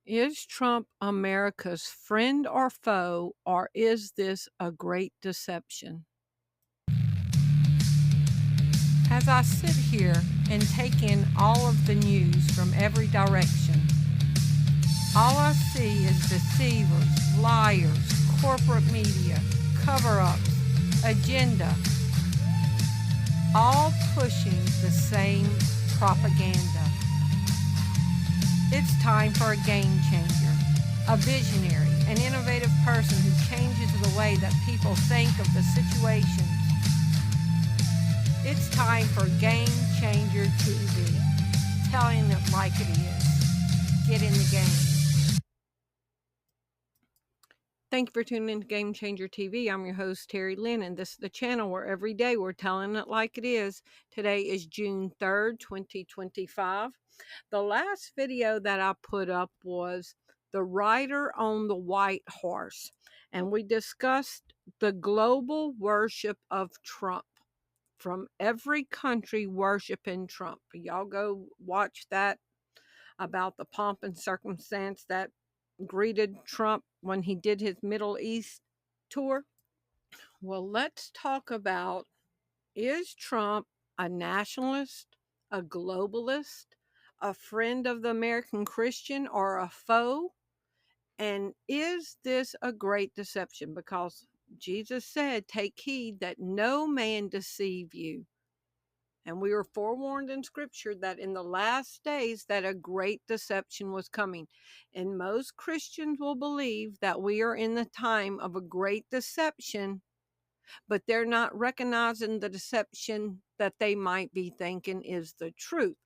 Is Trump America's friend or foe, or is this a great deception? As I sit here and take in all of the news from every direction, all I see is deceivers, liars, corporate media, cover-ups, agenda, all pushing the same propaganda. It's time for a game changer, a visionary, an innovative person who changes the way that people think of the situations. It's time for Game Changer TV, telling it like it is. Get in the game. Thank you for tuning in to Game Changer TV. I'm your host, Terri Lynn, and this is the channel where every day we're telling it like it is. Today is June 3rd, 2025. The last video that I put up was the rider on the white horse, and we discussed the global worship of Trump, from every country worshiping Trump. Y'all go watch that, about the pomp and circumstance that greeted Trump when he did his Middle East tour. Well, let's talk about, is Trump a nationalist, a globalist, a friend of the American Christian, or a foe? And is this a great deception? Because Jesus said, take heed that no man deceive you. And we were forewarned in scripture that in the last days that a great deception was coming. And most Christians will believe that we are in the time of a great deception, but they're not recognizing the deception that they might be thinking is the truth.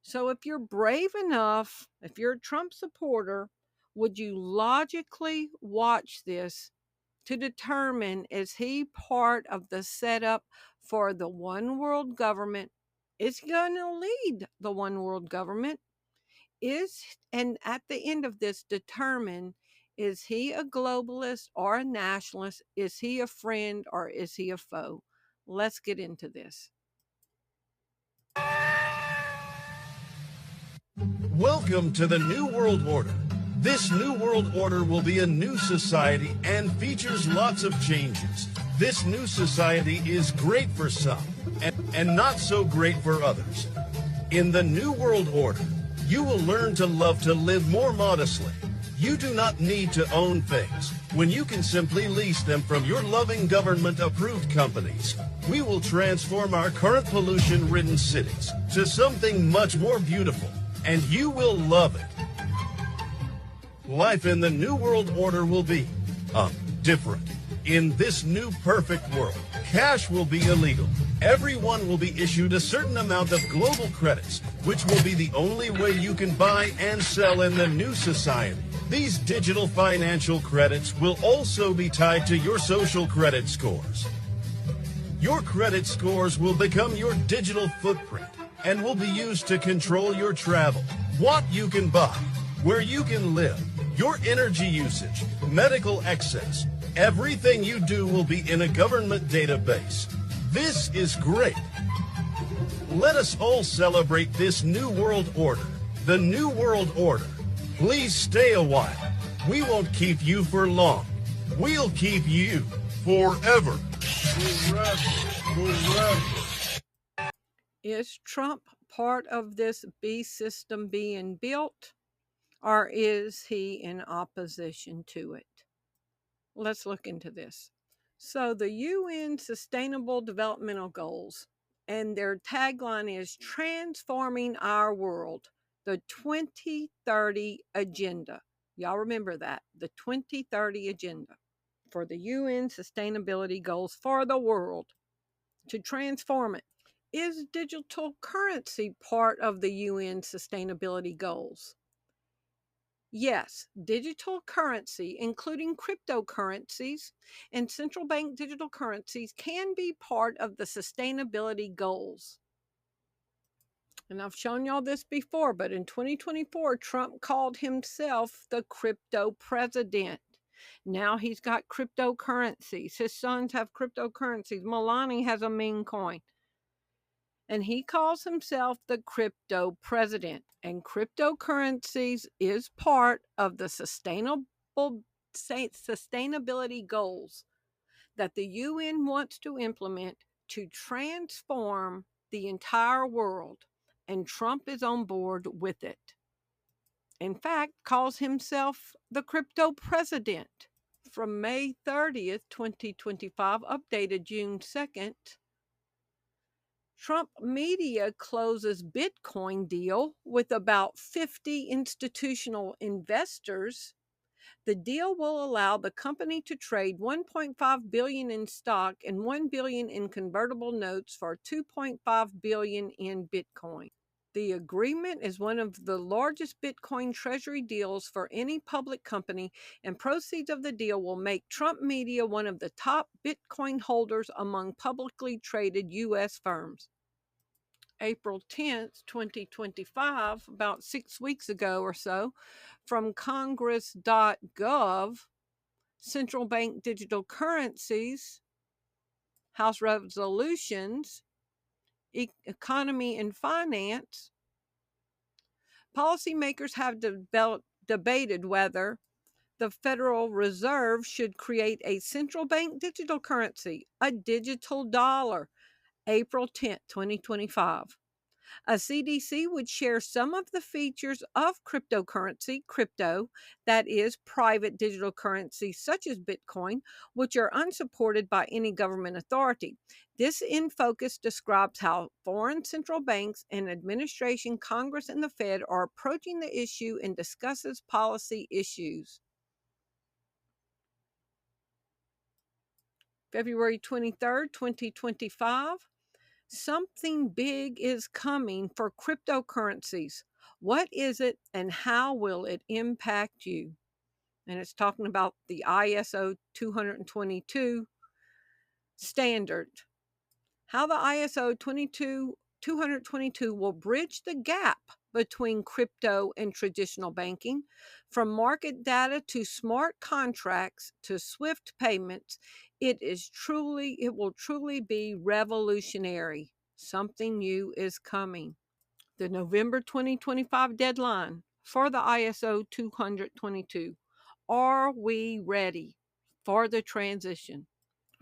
So if you're brave enough, if you're a Trump supporter, would you logically watch this to determine, is he part of the setup for the one world government? Is he going to lead the one world government? And at the end of this, determine, is he a globalist or a nationalist? Is he a friend or is he a foe? Let's get into this. Welcome to the New World Order. This New World Order will be a new society and features lots of changes. This new society is great for some and not so great for others. In the New World Order, you will learn to love to live more modestly. You do not need to own things when you can simply lease them from your loving government-approved companies. We will transform our current pollution-ridden cities to something much more beautiful, and you will love it. Life in the New World Order will be different. In this new perfect world, cash will be illegal. Everyone will be issued a certain amount of global credits, which will be the only way you can buy and sell in the new society. These digital financial credits will also be tied to your social credit scores. Your credit scores will become your digital footprint and will be used to control your travel, what you can buy, where you can live, your energy usage, medical excess. Everything you do will be in a government database. This is great. Let us all celebrate this new world order, the New World Order. Please stay a while. We won't keep you for long. We'll keep you forever. Forever. Is Trump part of this beast system being built, or is he in opposition to it? Let's look into this. So the UN Sustainable Developmental Goals, and their tagline is transforming our world, the 2030 agenda. Y'all remember that, the 2030 agenda for the UN Sustainability Goals for the world, to transform it. Is digital currency part of the UN Sustainability Goals? Yes, digital currency, including cryptocurrencies and central bank digital currencies, can be part of the sustainability goals. And I've shown y'all this before, but in 2024, Trump called himself the crypto president. Now he's got cryptocurrencies. His sons have cryptocurrencies. Melania has a meme coin. and he calls himself the crypto president. And cryptocurrencies is part of the sustainability goals that the UN wants to implement to transform the entire world, and Trump is on board with it. In fact, calls himself the crypto president. From May 30th, 2025, updated June 2nd, Trump media closes Bitcoin deal with about 50 institutional investors. The deal will allow the company to trade 1.5 billion in stock and 1 billion in convertible notes for 2.5 billion in Bitcoin. The agreement is one of the largest Bitcoin treasury deals for any public company, and proceeds of the deal will make Trump Media one of the top Bitcoin holders among publicly traded U.S. firms. April 10th, 2025, about 6 weeks ago or so, from congress.gov, central bank digital currencies, House resolutions, economy and finance. Policymakers have debated whether the Federal Reserve should create a central bank digital currency, a digital dollar. April 10th, 2025. A CDC would share some of the features of cryptocurrency, crypto, that is, private digital currency such as Bitcoin, which are unsupported by any government authority. This in focus describes how foreign central banks and administration, Congress, and the Fed are approaching the issue and discusses policy issues. February 23rd, 2025. Something big is coming for cryptocurrencies. What is it and how will it impact you? And it's talking about the ISO 222 standard. How the ISO 222 will bridge the gap between crypto and traditional banking, from market data to smart contracts to swift payments. It will truly be revolutionary. Something new is coming. The November 2025 deadline for the ISO 222. Are we ready for the transition?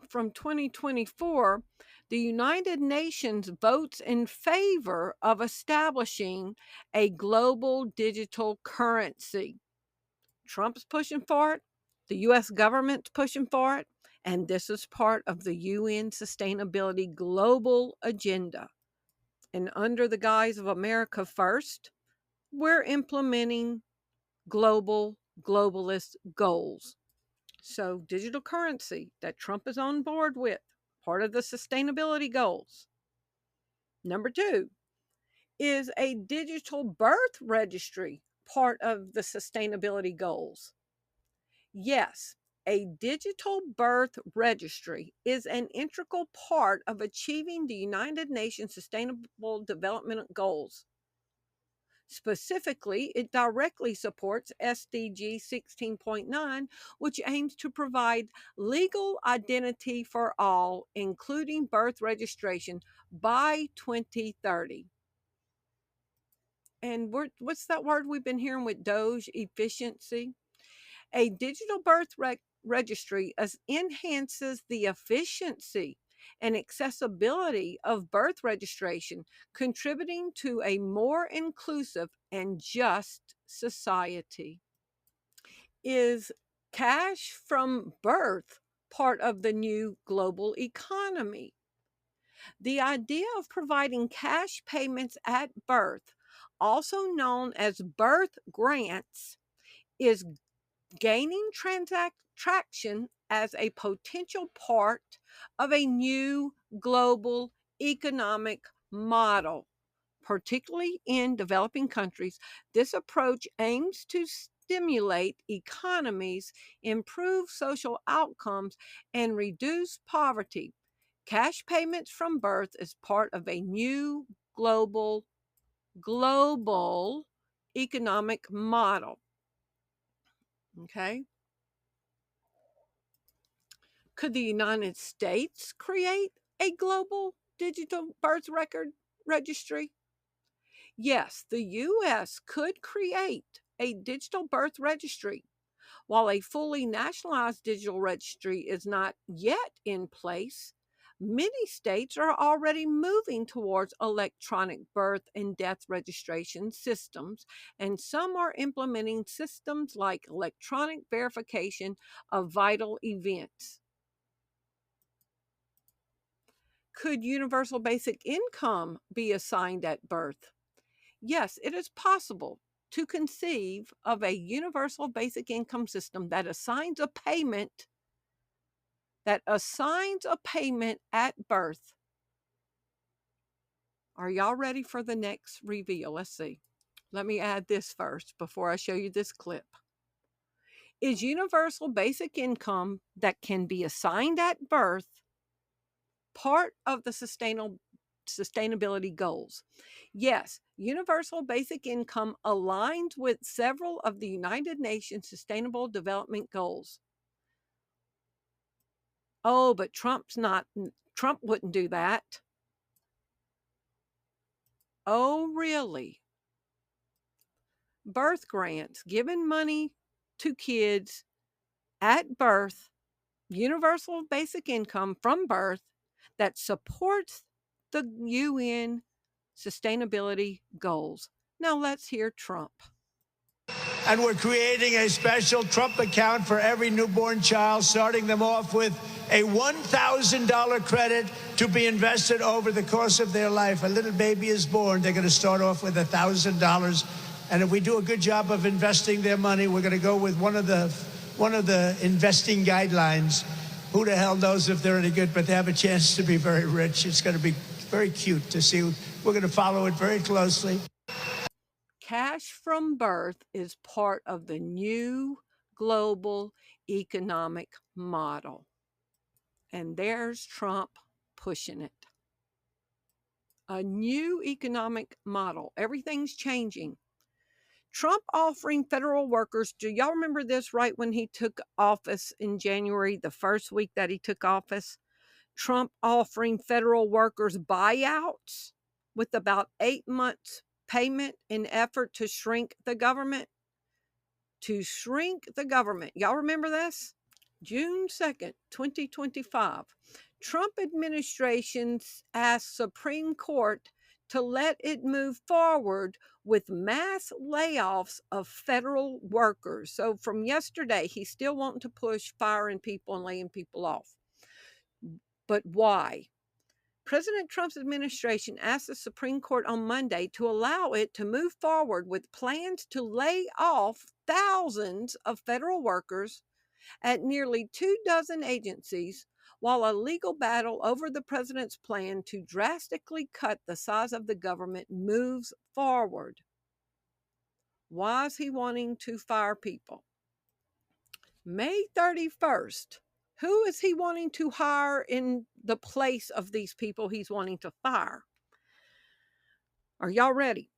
From 2024, the United Nations votes in favor of establishing a global digital currency. Trump's pushing for it, the US government's pushing for it, and this is part of the UN Sustainability Global Agenda. And under the guise of America First, we're implementing globalist goals. So, digital currency that Trump is on board with, part of the sustainability goals. Number 2 is a digital birth registry, part of the sustainability goals. Yes, a digital birth registry is an integral part of achieving the United Nations Sustainable Development Goals. Specifically, it directly supports SDG 16.9, which aims to provide legal identity for all, including birth registration, by 2030. And what's that word we've been hearing with Doge? Efficiency. A digital birth registry enhances the efficiency and accessibility of birth registration, contributing to a more inclusive and just society. Is cash from birth part of the new global economy? The idea of providing cash payments at birth, also known as birth grants, is gaining traction as a potential part of a new global economic model, particularly in developing countries. This approach aims to stimulate economies, improve social outcomes, and reduce poverty. Cash payments from birth is part of a new global economic model. Okay. Could the United States create a global digital birth record? registry? Yes, the U.S. could create a digital birth registry. While a fully nationalized digital registry is not yet in place, many states are already moving towards electronic birth and death registration systems, and some are implementing systems like electronic verification of vital events. Could universal basic income be assigned at birth? Yes, it is possible to conceive of a universal basic income system that assigns a payment at birth. Are y'all ready for the next reveal? Let's see. Let me add this first before I show you this clip. Is universal basic income that can be assigned at birth part of the sustainability goals? Yes, universal basic income aligns with several of the United Nations Sustainable Development Goals. Oh, but Trump wouldn't do that. Oh, really? Birth grants, giving money to kids at birth, universal basic income from birth that supports the UN sustainability goals. Now let's hear Trump. And we're creating a special Trump account for every newborn child, starting them off with a $1,000 credit to be invested over the course of their life. A little baby is born, they're going to start off with $1,000. And if we do a good job of investing their money, we're going to go with one of the investing guidelines. Who the hell knows if they're any good, but they have a chance to be very rich. It's going to be very cute to see. We're going to follow it very closely. Cash from birth is part of the new global economic model. And there's Trump pushing it. A new economic model. Everything's changing. Trump offering federal workers, do y'all remember this right when he took office in January, the first week that he took office? Trump offering federal workers buyouts with about 8 months payment in effort to shrink the government. To shrink the government. Y'all remember this? June 2nd, 2025. Trump administration asked Supreme Court to let it move forward with mass layoffs of federal workers. So from yesterday, he's still wanting to push firing people and laying people off. But why? President Trump's administration asked the Supreme Court on Monday to allow it to move forward with plans to lay off thousands of federal workers at nearly 24 agencies, while a legal battle over the president's plan to drastically cut the size of the government moves forward. Why is he wanting to fire people? May 31st. Who is he wanting to hire in the place of these people he's wanting to fire? Are y'all ready?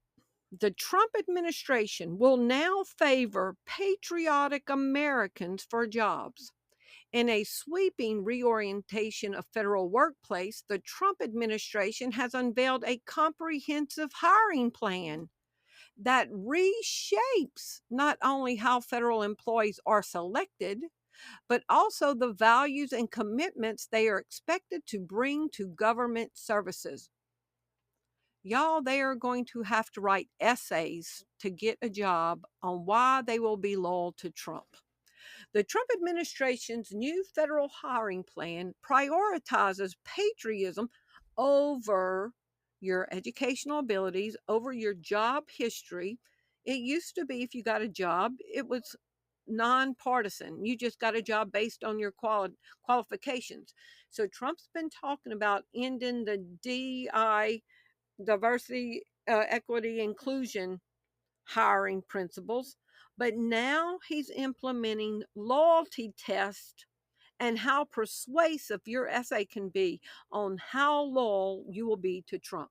The Trump administration will now favor patriotic Americans for jobs. In a sweeping reorientation of federal workplace, the Trump administration has unveiled a comprehensive hiring plan that reshapes not only how federal employees are selected, but also the values and commitments they are expected to bring to government services. Y'all, they are going to have to write essays to get a job on why they will be loyal to Trump. The Trump administration's new federal hiring plan prioritizes patriotism over your educational abilities, over your job history. It used to be if you got a job, it was nonpartisan. You just got a job based on your qualifications. So Trump's been talking about ending the DI, diversity, equity, inclusion hiring principles, but now he's implementing loyalty tests and how persuasive your essay can be on how loyal you will be to Trump.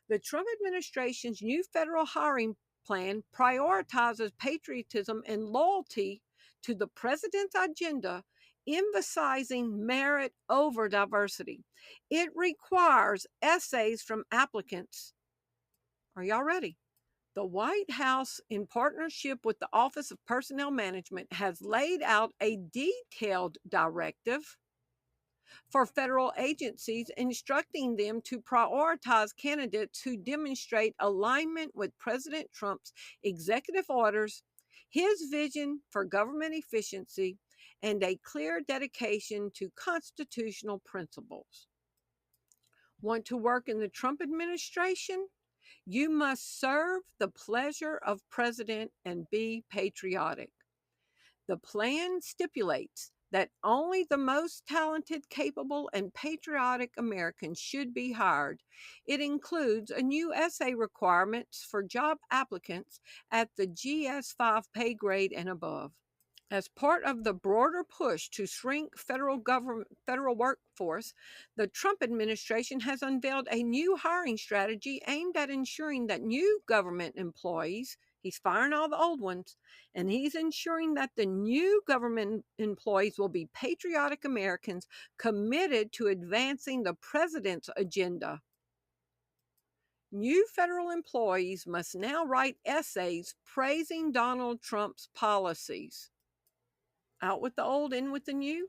The Trump administration's new federal hiring plan prioritizes patriotism and loyalty to the president's agenda emphasizing merit over diversity. It requires essays from applicants. Are y'all ready? The White House, in partnership with the Office of Personnel Management, has laid out a detailed directive for federal agencies, instructing them to prioritize candidates who demonstrate alignment with President Trump's executive orders, his vision for government efficiency, and a clear dedication to constitutional principles. Want to work in the Trump administration? You must serve the pleasure of President and be patriotic. The plan stipulates that only the most talented, capable, and patriotic Americans should be hired. It includes a new essay requirements for job applicants at the GS5 pay grade and above. As part of the broader push to shrink federal workforce, the Trump administration has unveiled a new hiring strategy aimed at ensuring that new government employees, he's firing all the old ones, and he's ensuring that the new government employees will be patriotic Americans committed to advancing the president's agenda. New federal employees must now write essays praising Donald Trump's policies. Out with the old, in with the new.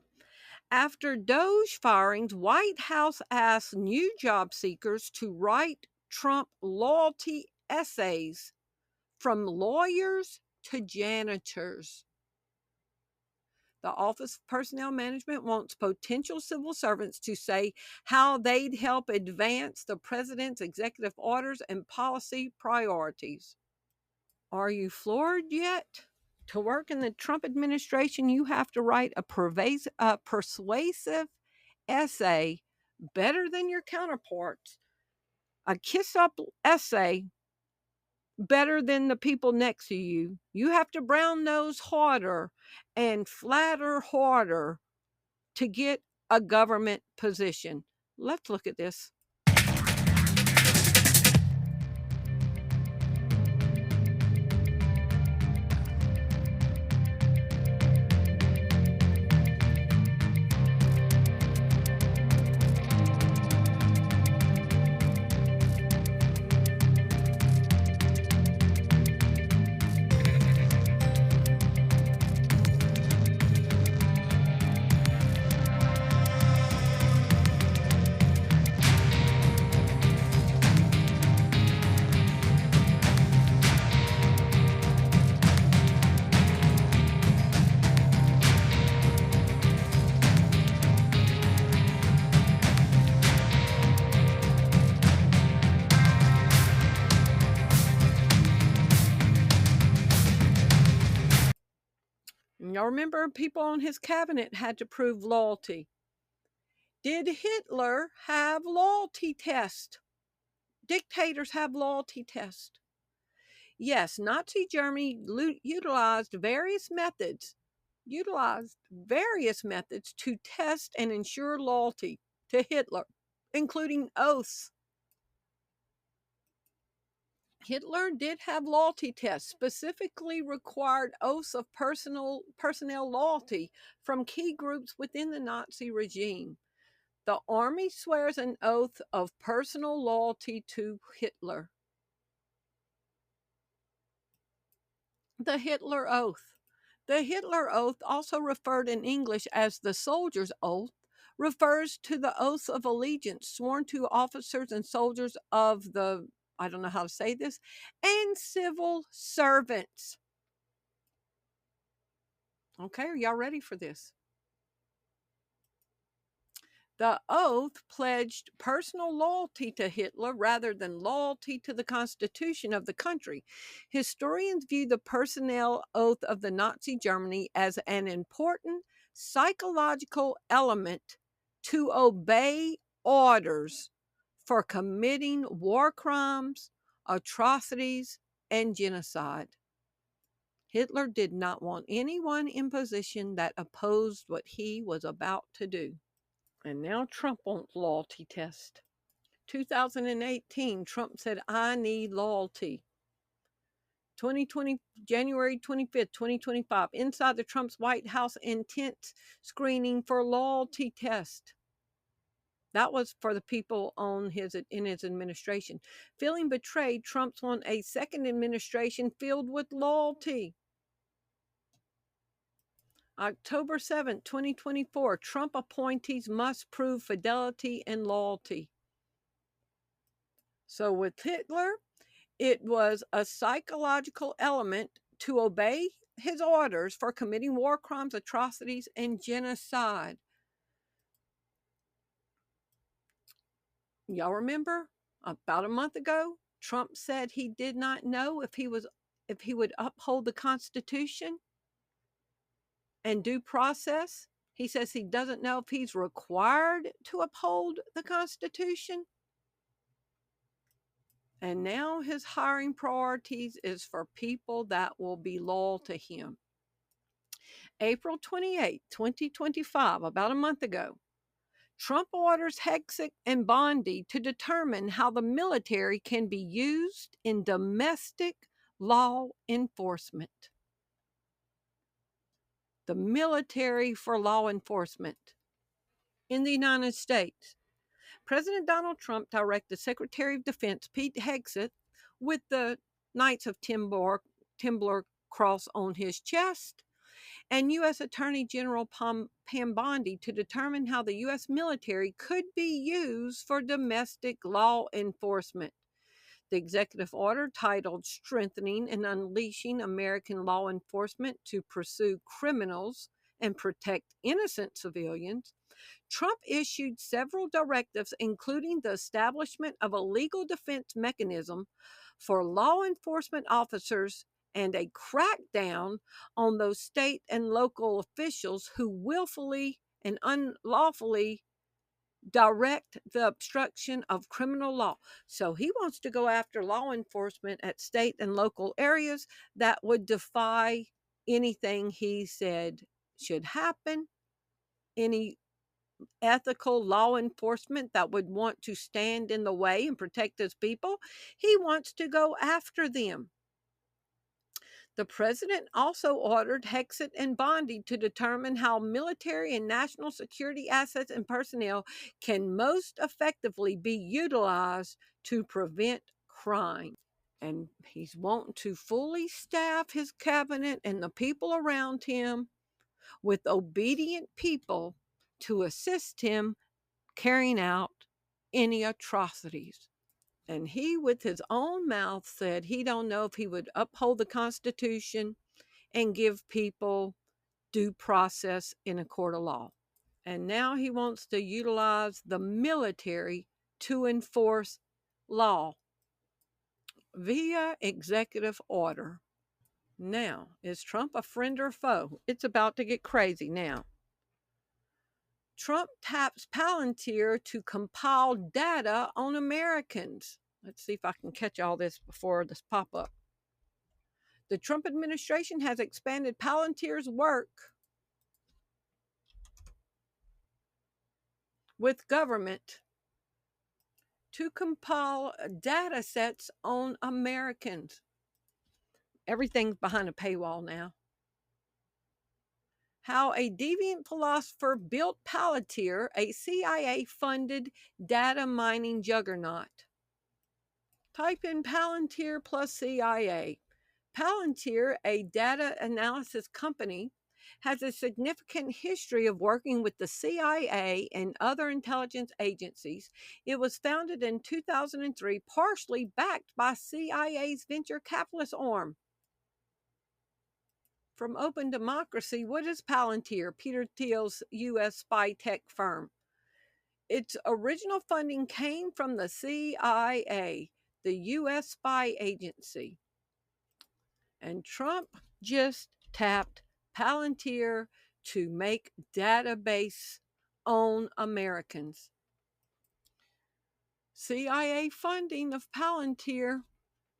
After Doge firings, White House asked new job seekers to write Trump loyalty essays, from lawyers to janitors. The Office of Personnel Management wants potential civil servants to say how they'd help advance the president's executive orders and policy priorities. Are you floored yet? To work in the Trump administration, you have to write a persuasive essay better than your counterparts, a kiss-up essay better than the people next to you. You have to brown nose harder and flatter harder to get a government position. Let's look at this. Y'all remember people on his cabinet had to prove loyalty. Did Hitler have loyalty tests? Dictators have loyalty tests. Yes, Nazi Germany utilized various methods to test and ensure loyalty to Hitler, including oaths. Hitler did have loyalty tests, specifically required oaths of personnel loyalty from key groups within the Nazi regime. The army swears an oath of personal loyalty to Hitler. The Hitler Oath. The Hitler Oath, also referred in English as the soldier's oath, refers to the oath of allegiance sworn to officers and soldiers of the, I don't know how to say this, and civil servants. Okay, are y'all ready for this? The oath pledged personal loyalty to Hitler rather than loyalty to the Constitution of the country. Historians view the personnel oath of the Nazi Germany as an important psychological element to obey orders for committing war crimes, atrocities, and genocide. Hitler did not want anyone in position that opposed what he was about to do. And now Trump wants loyalty test. 2018, Trump said, I need loyalty. January 25th, 2025, inside the Trump's White House intense screening for loyalty test. That was for the people in his administration. Feeling betrayed, Trump's won a second administration filled with loyalty. October 7th, 2024, Trump appointees must prove fidelity and loyalty. So with Hitler, it was a psychological element to obey his orders for committing war crimes, atrocities, and genocide. Y'all remember about a month ago, Trump said he did not know if he would uphold the Constitution and due process. He says he doesn't know if he's required to uphold the Constitution. And now his hiring priorities is for people that will be loyal to him. April 28, 2025, about a month ago, Trump orders Hegseth and Bondi to determine how the military can be used in domestic law enforcement. The military for law enforcement in the United States. President Donald Trump directed Secretary of Defense Pete Hegseth, with the Knights of Templar cross on his chest, and U.S. Attorney General Pam Bondi to determine how the U.S. military could be used for domestic law enforcement. The executive order, titled Strengthening and Unleashing American Law Enforcement to Pursue Criminals and Protect Innocent Civilians, Trump issued several directives, including the establishment of a legal defense mechanism for law enforcement officers and a crackdown on those state and local officials who willfully and unlawfully direct the obstruction of criminal law. So he wants to go after law enforcement at state and local areas that would defy anything he said should happen, any ethical law enforcement that would want to stand in the way and protect his people. He wants to go after them. The president also ordered Hegseth and Bondi to determine how military and national security assets and personnel can most effectively be utilized to prevent crime. And he's wanting to fully staff his cabinet and the people around him with obedient people to assist him carrying out any atrocities. And he, with his own mouth, said he don't know if he would uphold the Constitution and give people due process in a court of law. And now he wants to utilize the military to enforce law via executive order. Now, is Trump a friend or foe? It's about to get crazy now. Trump taps Palantir to compile data on Americans. Let's see if I can catch all this before this pop up. The Trump administration has expanded Palantir's work with government to compile data sets on Americans. Everything's behind a paywall now. How a deviant philosopher built Palantir, a CIA-funded data mining juggernaut. Type in Palantir plus CIA. Palantir, a data analysis company, has a significant history of working with the CIA and other intelligence agencies. It was founded in 2003, partially backed by CIA's venture capitalist arm. From Open Democracy, what is Palantir, Peter Thiel's U.S. spy tech firm? Its original funding came from the CIA, the U.S. spy agency. And Trump just tapped Palantir to make database on Americans. CIA funding of Palantir.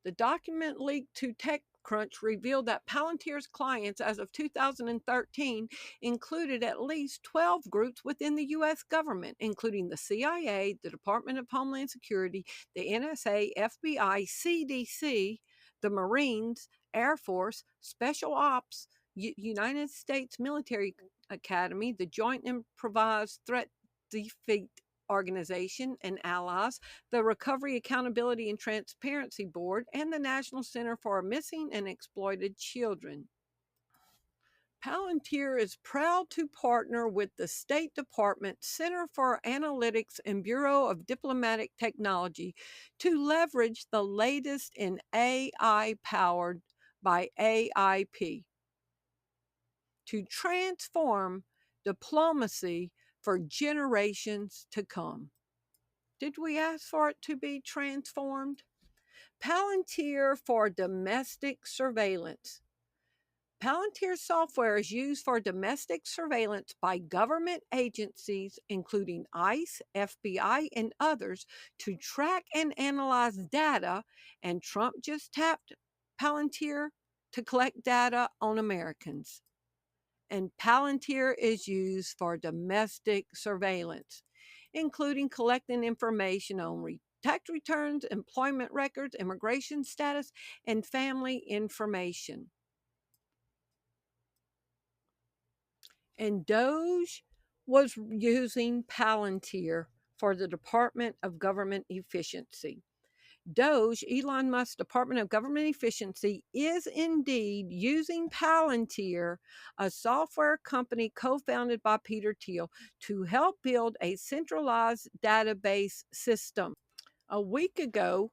The document leaked to TechCrunch revealed that Palantir's clients as of 2013 included at least 12 groups within the U.S. government, including the CIA, the Department of Homeland Security, the NSA, FBI, CDC, the Marines, Air Force, Special Ops, United States Military Academy, the Joint Improvised Threat Defeat Organization and allies, the Recovery Accountability and Transparency Board, and the National Center for Missing and Exploited Children. Palantir is proud to partner with the State Department Center for Analytics and Bureau of Diplomatic Technology to leverage the latest in AI powered by AIP to transform diplomacy for generations to come. Did we ask for it to be transformed? Palantir for domestic surveillance. Palantir software is used for domestic surveillance by government agencies, including ICE, FBI, and others, to track and analyze data, and Trump just tapped Palantir to collect data on Americans. And Palantir is used for domestic surveillance, including collecting information on tax returns, employment records, immigration status, and family information. And DOGE was using Palantir for the Department of Government Efficiency. DOGE, Elon Musk's Department of Government Efficiency, is indeed using Palantir, a software company co-founded by Peter Thiel, to help build a centralized database system. A week ago,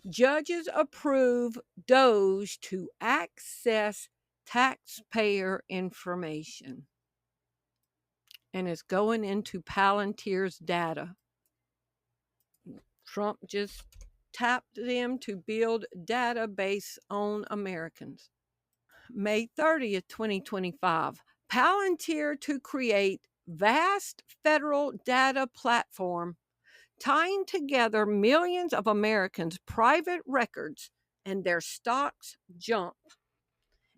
judges approved DOGE to access taxpayer information, and it's going into Palantir's data. Trump just tapped them to build database on Americans. May 30th, 2025. Palantir to create vast federal data platform tying together millions of Americans' private records, and their stocks jump.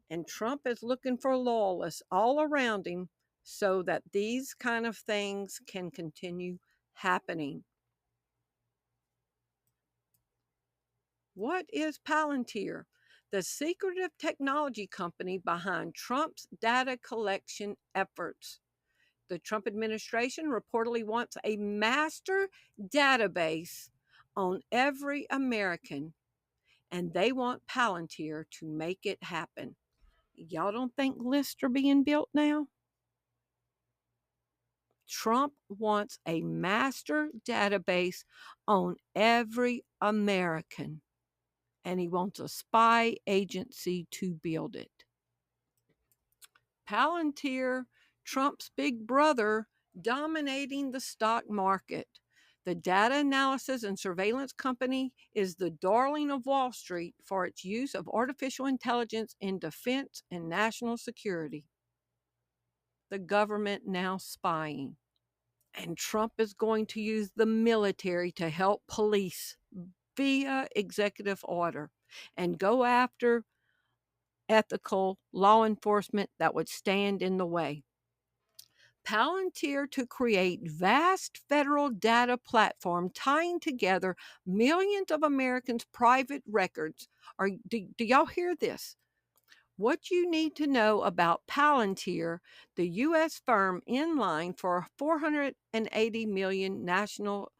And Trump is looking for loyalists all around him so that these kind of things can continue happening. What is Palantir? The secretive technology company behind Trump's data collection efforts. The Trump administration reportedly wants a master database on every American, and they want Palantir to make it happen. Y'all don't think lists are being built now? Trump wants a master database on every American, and he wants a spy agency to build it. Palantir, Trump's big brother, dominating the stock market. The data analysis and surveillance company is the darling of Wall Street for its use of artificial intelligence in defense and national security. The government now spying. And Trump is going to use the military to help police via executive order and go after ethical law enforcement that would stand in the way. Palantir to create vast federal data platform tying together millions of Americans' private records. Do y'all hear this? What you need to know about Palantir, the U.S. firm in line for a $480 million national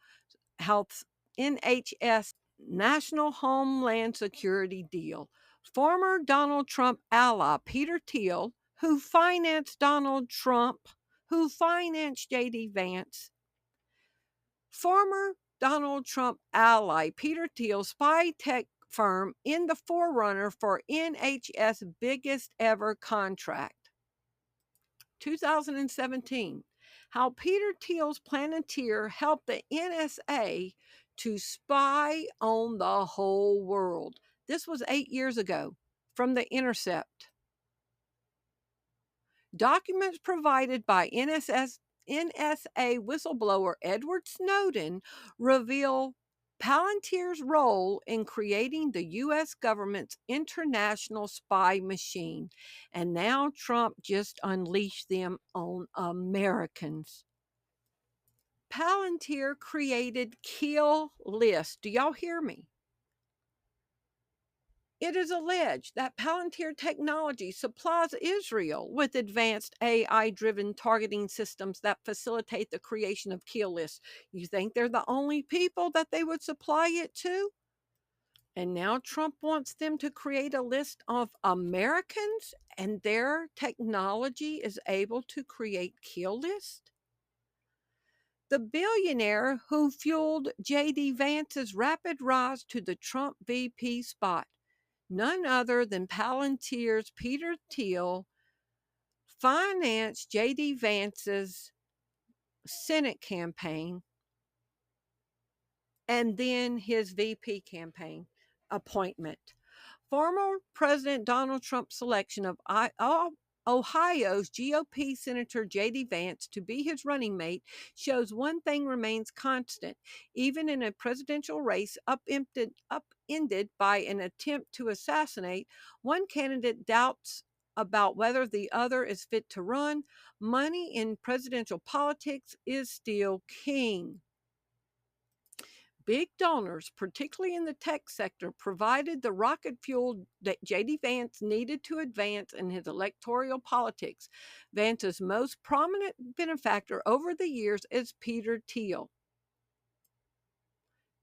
health NHS National Homeland Security deal. Former Donald Trump ally Peter Thiel, who financed Donald Trump, who financed J.D. Vance. Former Donald Trump ally Peter Thiel, spy tech firm in the forerunner for NHS biggest ever contract. 2017. How Peter Thiel's Palantir helped the NSA to spy on the whole world. This was 8 years ago from The Intercept. Documents provided by NSA whistleblower Edward Snowden reveal Palantir's role in creating the U.S. government's international spy machine. And now Trump just unleashed them on Americans. Palantir created kill lists. Do y'all hear me? It is alleged that Palantir Technology supplies Israel with advanced AI-driven targeting systems that facilitate the creation of kill lists. You think they're the only people that they would supply it to? And now Trump wants them to create a list of Americans and their technology is able to create kill lists? The billionaire who fueled J.D. Vance's rapid rise to the Trump VP spot, none other than Palantir's Peter Thiel, financed J.D. Vance's Senate campaign and then his VP campaign appointment. Former President Donald Trump's selection of Ohio's GOP Senator J.D. Vance to be his running mate shows one thing remains constant, even in a presidential race upended by an attempt to assassinate. One candidate doubts about whether the other is fit to run. Money in presidential politics is still king. Big donors, particularly in the tech sector, provided the rocket fuel that J.D. Vance needed to advance in his electoral politics. Vance's most prominent benefactor over the years is Peter Thiel.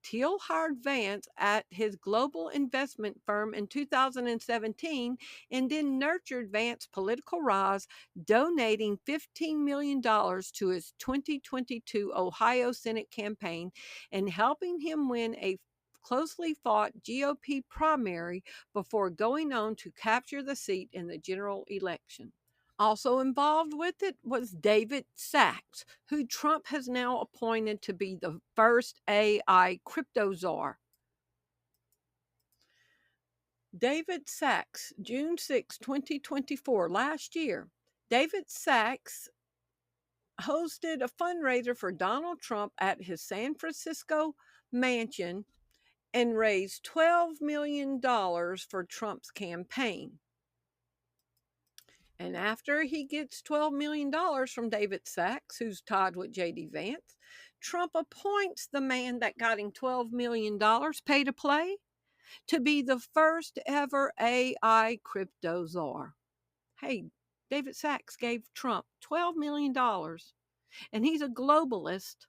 Thiel hired Vance at his global investment firm in 2017 and then nurtured Vance's political rise, donating $15 million to his 2022 Ohio Senate campaign and helping him win a closely fought GOP primary before going on to capture the seat in the general election. Also involved with it was David Sachs, who Trump has now appointed to be the first AI crypto czar. David Sachs, June 6, 2024, last year, David Sachs hosted a fundraiser for Donald Trump at his San Francisco mansion and raised $12 million for Trump's campaign. And after he gets $12 million from David Sachs, who's tied with J.D. Vance, Trump appoints the man that got him $12 million pay to play to be the first ever AI crypto czar. Hey, David Sachs gave Trump $12 million, and he's a globalist,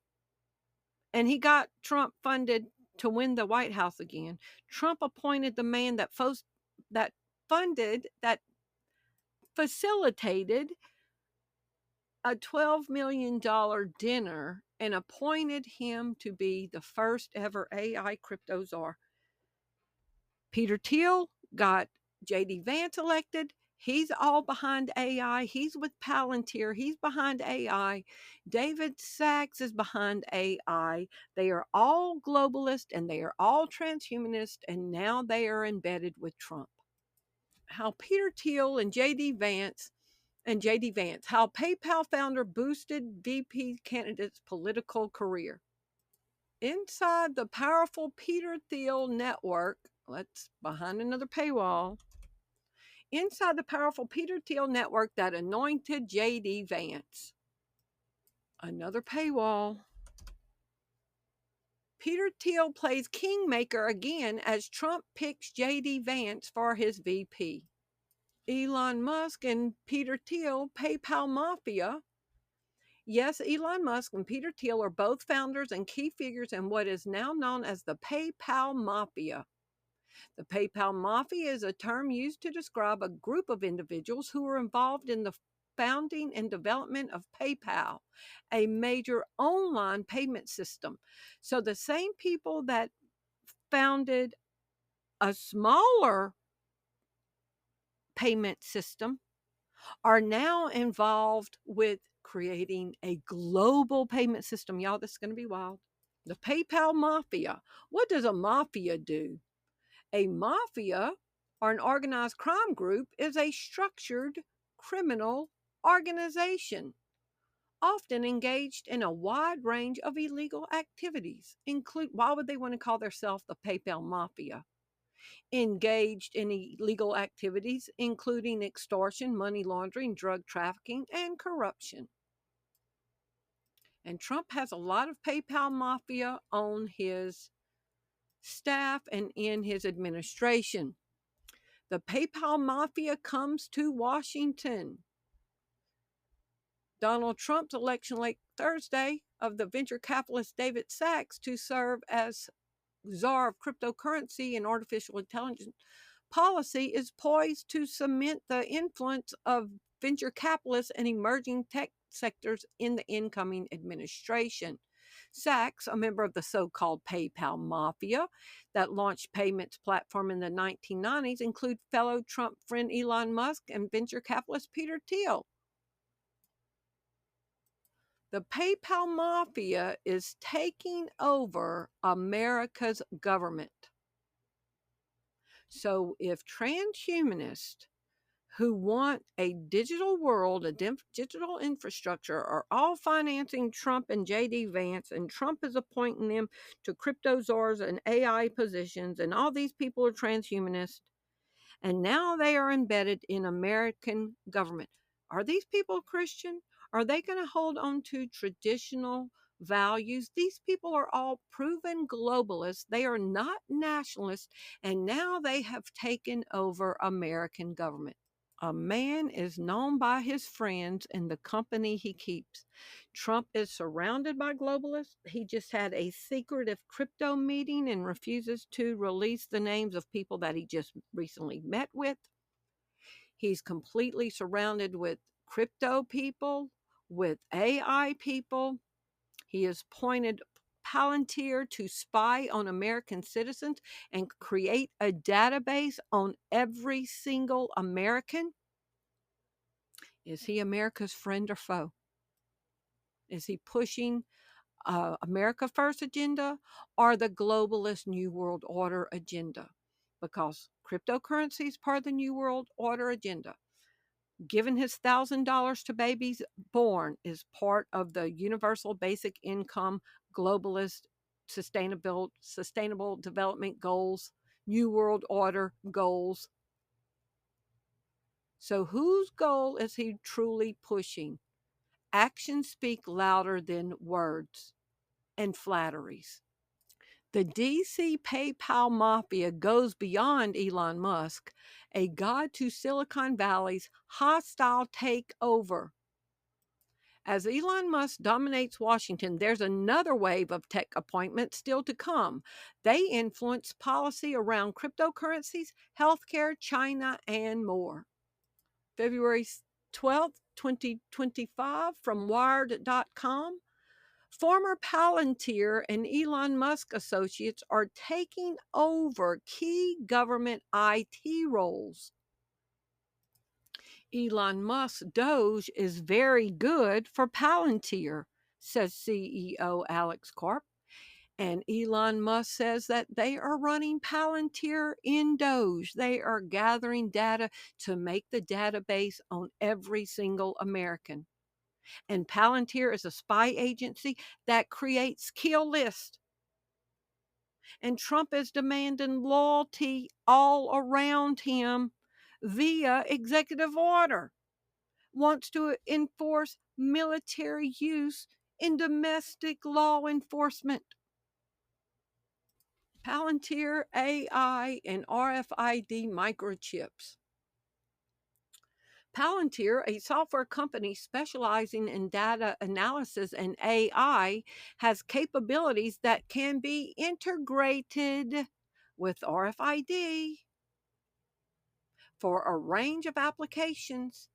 and he got Trump funded to win the White House again. Trump appointed the man that facilitated a $12 million dinner and appointed him to be the first ever AI crypto czar. Peter Thiel got J.D. Vance elected. He's all behind AI. He's with Palantir. He's behind AI. David Sachs is behind AI. They are all globalist and they are all transhumanist, and now they are embedded with Trump. How Peter Thiel and J.D. Vance, how PayPal founder boosted VP candidate's political career. Inside the powerful Peter Thiel network, let's behind another paywall. Inside the powerful Peter Thiel network that anointed J.D. Vance. Another paywall. Peter Thiel plays kingmaker again as Trump picks J.D. Vance for his VP. Elon Musk and Peter Thiel, PayPal Mafia. Yes, Elon Musk and Peter Thiel are both founders and key figures in what is now known as the PayPal Mafia. The PayPal Mafia is a term used to describe a group of individuals who were involved in the founding and development of PayPal, a major online payment system. So the same people that founded a smaller payment system are now involved with creating a global payment system. Y'all, this is going to be wild. The PayPal Mafia. What does a mafia do? A mafia, or an organized crime group, is a structured criminal organization, often engaged in a wide range of illegal activities. Why would they want to call themselves the PayPal Mafia? Engaged in illegal activities, including extortion, money laundering, drug trafficking, and corruption. And Trump has a lot of PayPal Mafia on his staff and in his administration. The PayPal mafia comes to Washington. Donald Trump's election late Thursday of the venture capitalist David Sachs to serve as czar of cryptocurrency and artificial intelligence policy is poised to cement the influence of venture capitalists and emerging tech sectors in the incoming administration. Sachs, a member of the so-called PayPal mafia that launched payments platform in the 1990s, include fellow Trump friend Elon Musk and venture capitalist Peter Thiel. The PayPal mafia is taking over America's government. So if transhumanists who want a digital world, a digital infrastructure, are all financing Trump and J.D. Vance, and Trump is appointing them to crypto czars and AI positions, and all these people are transhumanists, and now they are embedded in American government. Are these people Christian? Are they going to hold on to traditional values? These people are all proven globalists. They are not nationalists, and now they have taken over American government. A man is known by his friends and the company he keeps. Trump is surrounded by globalists. He just had a secretive crypto meeting and refuses to release the names of people that he just recently met with. He's completely surrounded with crypto people, with AI people. He has appointed Palantir to spy on American citizens and create a database on every single American. Is he America's friend or foe? Is he pushing America First agenda or the globalist New World Order agenda? Because cryptocurrency is part of the New World Order agenda. Giving his $1,000 to babies born is part of the universal basic income, globalist sustainable development goals, New World Order goals. So whose goal is he truly pushing? Actions speak louder than words and flatteries. The DC PayPal mafia goes beyond Elon Musk, a god to Silicon Valley's hostile takeover. As Elon Musk dominates Washington, there's another wave of tech appointments still to come. They influence policy around cryptocurrencies, healthcare, China, and more. February 12th, 2025, from Wired.com. Former Palantir and Elon Musk associates are taking over key government IT roles. Elon Musk's Doge is very good for Palantir, says CEO Alex Karp. And Elon Musk says that they are running Palantir in Doge. They are gathering data to make the database on every single American. And Palantir is a spy agency that creates kill lists. And Trump is demanding loyalty all around him via executive order. Wants to enforce military use in domestic law enforcement. Palantir AI and RFID microchips. Palantir, a software company specializing in data analysis and AI, has capabilities that can be integrated with RFID for a range of applications.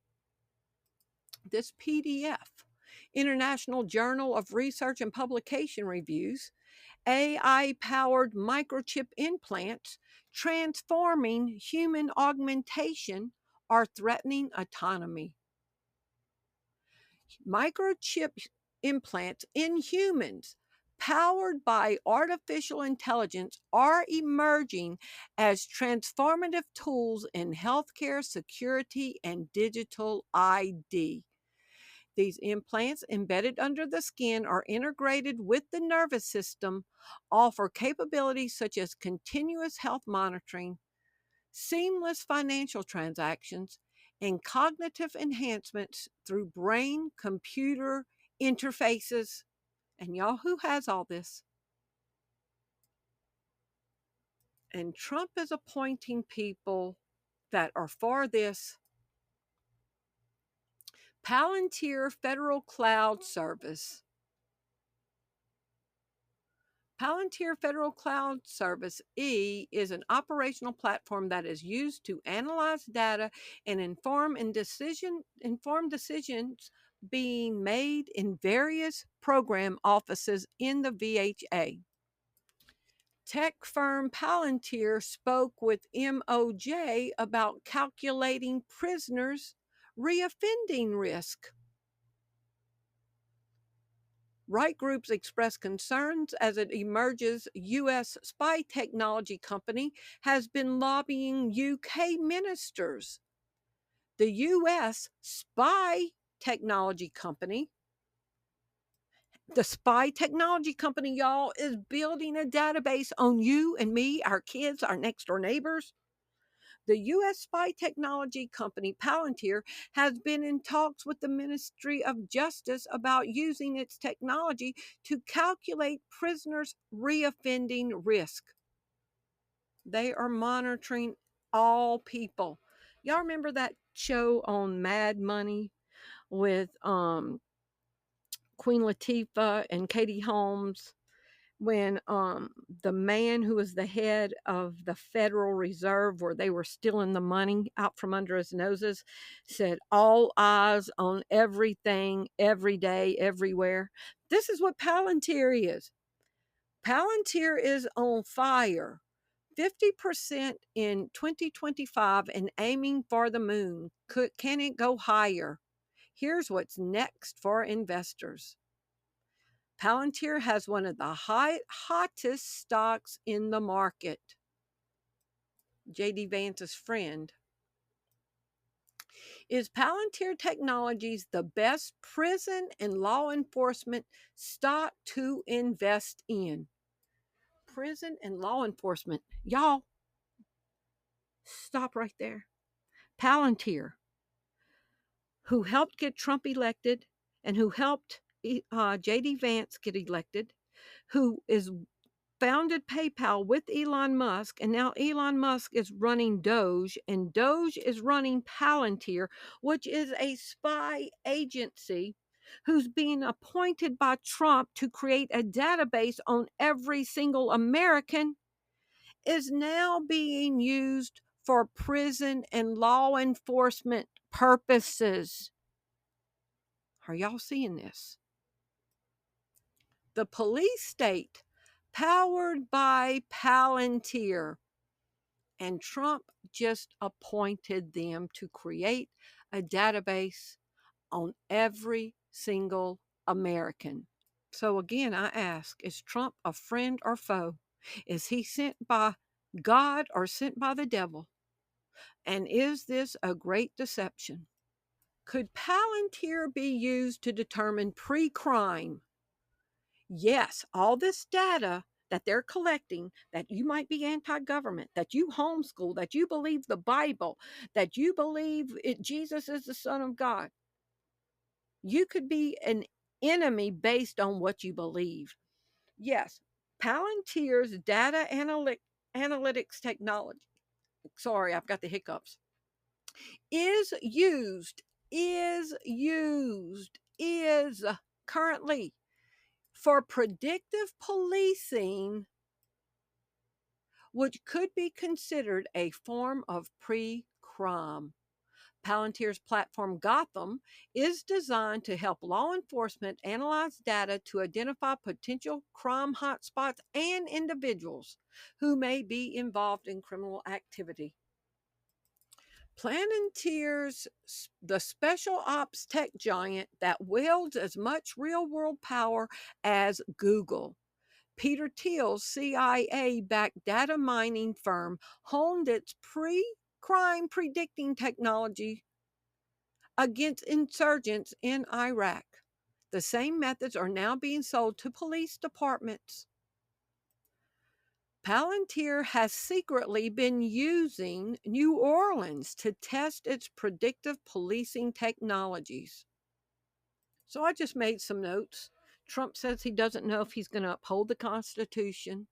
This PDF, International Journal of Research and Publication Reviews, AI-powered microchip implants transforming human augmentation are threatening autonomy. Microchip implants in humans powered by artificial intelligence are emerging as transformative tools in healthcare, security, and digital ID. These implants embedded under the skin are integrated with the nervous system, offer capabilities such as continuous health monitoring, seamless financial transactions, and cognitive enhancements through brain-computer interfaces. And y'all, who has all this? And Trump is appointing people that are for this. Palantir Federal Cloud Service. Palantir Federal Cloud Service E is an operational platform that is used to analyze data and inform decisions being made in various program offices in the VHA. Tech firm Palantir spoke with MOJ about calculating prisoners' reoffending risk. Right groups express concerns as it emerges U.S. spy technology company has been lobbying UK ministers. The U.S. spy technology company, the spy technology company, y'all, is building a database on you and me, our kids, our next door neighbors. The U.S. spy technology company Palantir has been in talks with the Ministry of Justice about using its technology to calculate prisoners' reoffending risk. They are monitoring all people. Y'all remember that show on Mad Money with Queen Latifah and Katie Holmes, when the man who was the head of the Federal Reserve, where they were stealing the money out from under his noses, said all eyes on everything, every day, everywhere. This is what Palantir is. Palantir is on fire. 50% in 2025 and aiming for the moon. Can it go higher? Here's what's next for investors. Palantir has one of the hottest stocks in the market. J.D. Vance's friend. Is Palantir Technologies the best prison and law enforcement stock to invest in? Prison and law enforcement. Y'all, stop right there. Palantir, who helped get Trump elected and who helped J.D. Vance get elected, who is founded PayPal with Elon Musk, and now Elon Musk is running Doge, and Doge is running Palantir, which is a spy agency who's being appointed by Trump to create a database on every single American, is now being used for prison and law enforcement purposes. Are y'all seeing this? The police state, powered by Palantir, and Trump just appointed them to create a database on every single American. So again, I ask, is Trump a friend or foe? Is he sent by God or sent by the devil? And is this a great deception? Could Palantir be used to determine pre-crime? Yes, all this data that they're collecting, that you might be anti-government, that you homeschool, that you believe the Bible, that you believe Jesus is the Son of God. You could be an enemy based on what you believe. Yes, Palantir's data analytics technology, sorry, I've got the hiccups, is currently for predictive policing, which could be considered a form of pre-crime. Palantir's platform Gotham is designed to help law enforcement analyze data to identify potential crime hotspots and individuals who may be involved in criminal activity. Palantir's the special ops tech giant that wields as much real-world power as Google. Peter Thiel's CIA-backed data mining firm honed its pre-crime predicting technology against insurgents in Iraq. The same methods are now being sold to police departments. Palantir has secretly been using New Orleans to test its predictive policing technologies. So I just made some notes. Trump says he doesn't know if he's going to uphold the Constitution.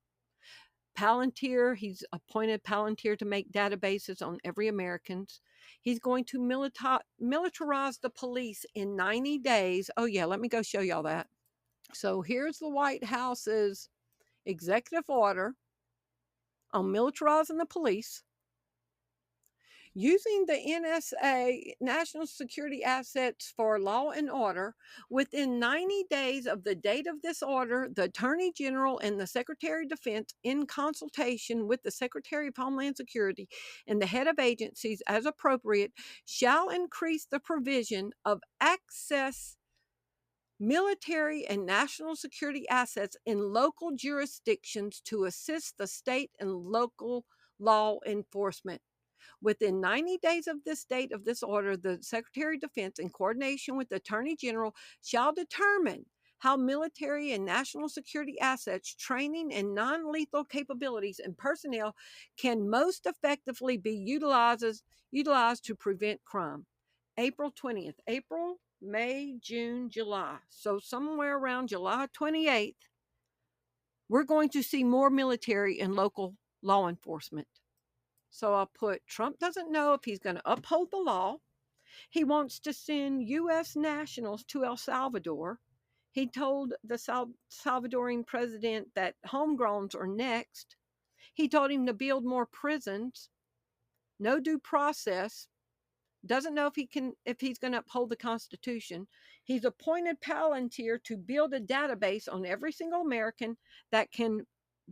Palantir, he's appointed Palantir to make databases on every Americans. He's going to militarize the police in 90 days. Oh, yeah, let me go show y'all that. So here's the White House's executive order on militarizing the police. Using the NSA, National Security Assets for Law and Order, within 90 days of the date of this order, the Attorney General and the Secretary of Defense, in consultation with the Secretary of Homeland Security and the head of agencies as appropriate, shall increase the provision of access military and national security assets in local jurisdictions to assist the state and local law enforcement. Within 90 days of this date of this order, the Secretary of Defense, in coordination with the Attorney General, shall determine how military and national security assets, training, and non-lethal capabilities and personnel can most effectively be utilized to prevent crime. April 20th. April, May, June, July. So somewhere around July 28th, we're going to see more military and local law enforcement. So I'll put, Trump doesn't know if he's going to uphold the law. He wants to send U.S. nationals to El Salvador. He told the Salvadorian president that homegrowns are next. He told him to build more prisons. No due process. Doesn't know if he's going to uphold the Constitution. He's appointed Palantir to build a database on every single American that can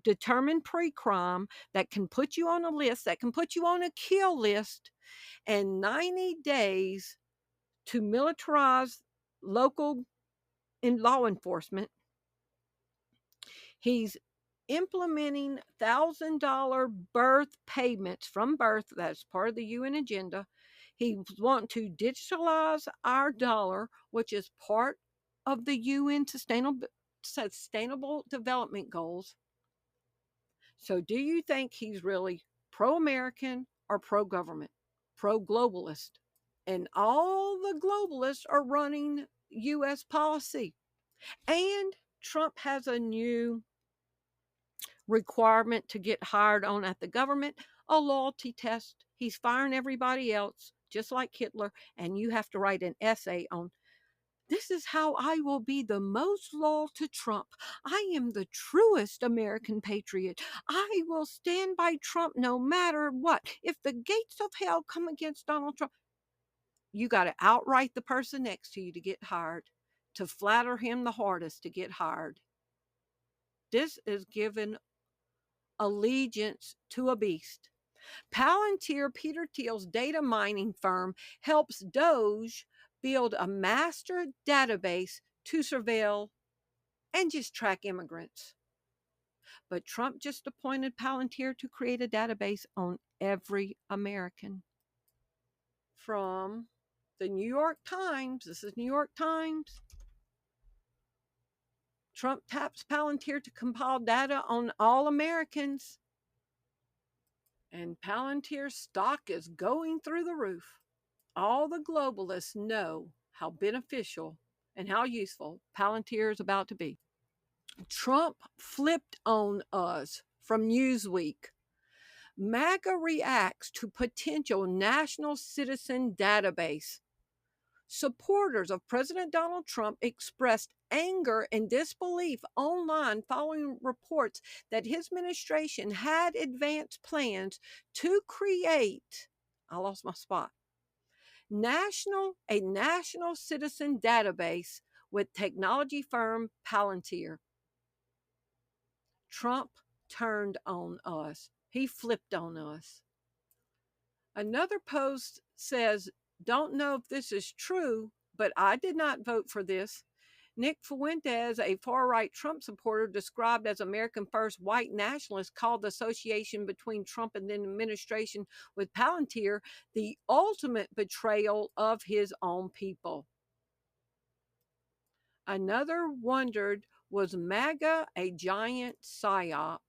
determine pre-crime, that can put you on a list, that can put you on a kill list, and 90 days to militarize local in law enforcement. He's implementing $1,000 birth payments from birth. That's part of the UN agenda. He wants to digitalize our dollar, which is part of the UN Sustainable Development Goals. So do you think he's really pro-American or pro-government, pro-globalist? And all the globalists are running U.S. policy. And Trump has a new requirement to get hired on at the government, a loyalty test. He's firing everybody else, just like Hitler, and you have to write an essay on, this is how I will be the most loyal to Trump. I am the truest American patriot. I will stand by Trump no matter what. If the gates of hell come against Donald Trump, you got to outright the person next to you to get hired, to flatter him the hardest to get hired. This is giving allegiance to a beast. Palantir, Peter Thiel's data mining firm, helps Doge build a master database to surveil and just track immigrants. But Trump just appointed Palantir to create a database on every American. From the New York Times, this is New York Times. Trump taps Palantir to compile data on all Americans. And Palantir's stock is going through the roof. All the globalists know how beneficial and how useful Palantir is about to be. Trump flipped on us from Newsweek. MAGA reacts to potential national citizen database. Supporters of President Donald Trump expressed anger and disbelief online following reports that his administration had advanced plans to create, I lost my spot, a national citizen database with technology firm Palantir. Trump turned on us. He flipped on us. Another post says, don't know if this is true, but I did not vote for this. Nick Fuentes, a far-right Trump supporter described as American First white nationalist, called the association between Trump and the administration with Palantir the ultimate betrayal of his own people. Another wondered, was MAGA a giant psyop?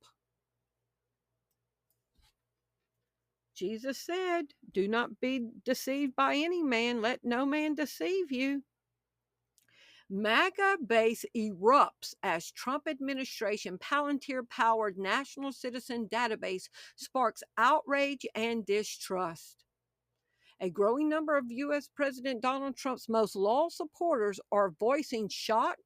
Jesus said, do not be deceived by any man. Let no man deceive you. MAGA base erupts as Trump administration Palantir-powered national citizen database sparks outrage and distrust. A growing number of U.S. President Donald Trump's most loyal supporters are voicing shock,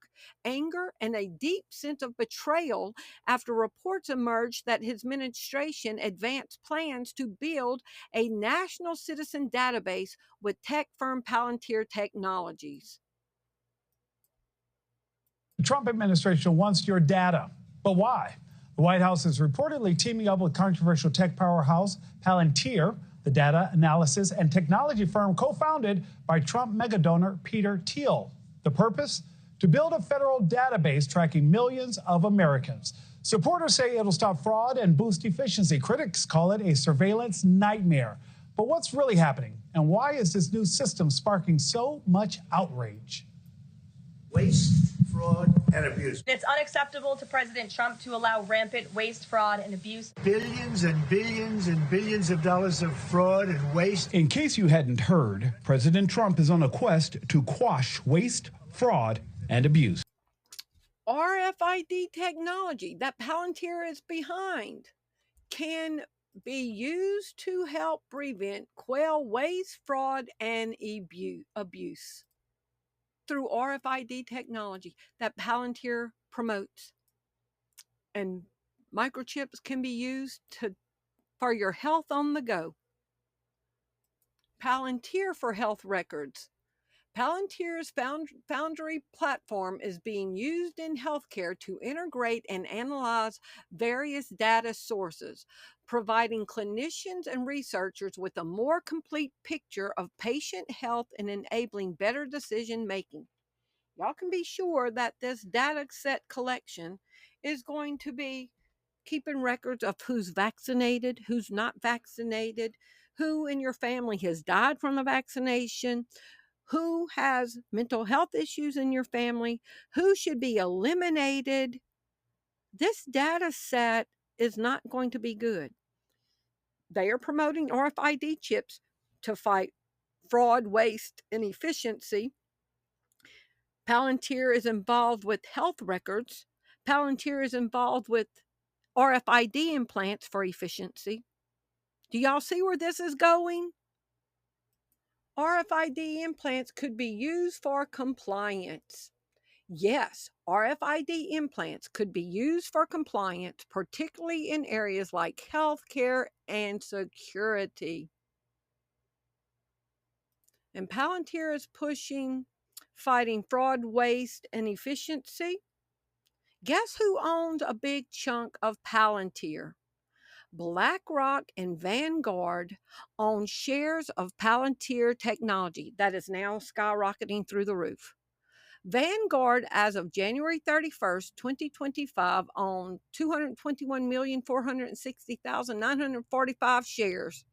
anger, and a deep sense of betrayal after reports emerged that his administration advanced plans to build a national citizen database with tech firm Palantir Technologies. The Trump administration wants your data, but why? The White House is reportedly teaming up with controversial tech powerhouse Palantir, the data analysis and technology firm co-founded by Trump megadonor Peter Thiel. The purpose? To build a federal database tracking millions of Americans. Supporters say it'll stop fraud and boost efficiency. Critics call it a surveillance nightmare. But what's really happening? And why is this new system sparking so much outrage? Waste, fraud, and abuse. It's unacceptable to President Trump to allow rampant waste, fraud, and abuse. Billions and billions and billions of dollars of fraud and waste. In case you hadn't heard, President Trump is on a quest to quash waste, fraud, and abuse. RFID technology that Palantir is behind can be used to help prevent, quell waste, fraud, and abuse through RFID technology that Palantir promotes. And microchips can be used for your health on the go. Palantir for health records. Palantir's Foundry platform is being used in healthcare to integrate and analyze various data sources, providing clinicians and researchers with a more complete picture of patient health and enabling better decision making. Y'all can be sure that this data set collection is going to be keeping records of who's vaccinated, who's not vaccinated, who in your family has died from the vaccination, who has mental health issues in your family, who should be eliminated. This data set is not going to be good. They are promoting RFID chips to fight fraud, waste, and efficiency. Palantir is involved with health records. Palantir is involved with RFID implants for efficiency. Do y'all see where this is going? RFID implants could be used for compliance. Yes, RFID implants could be used for compliance, particularly in areas like healthcare and security. And Palantir is pushing fighting fraud, waste, and efficiency. Guess who owns a big chunk of Palantir? BlackRock and Vanguard own shares of Palantir technology that is now skyrocketing through the roof. Vanguard, as of January 31st, 2025, owned 221,460,945 shares,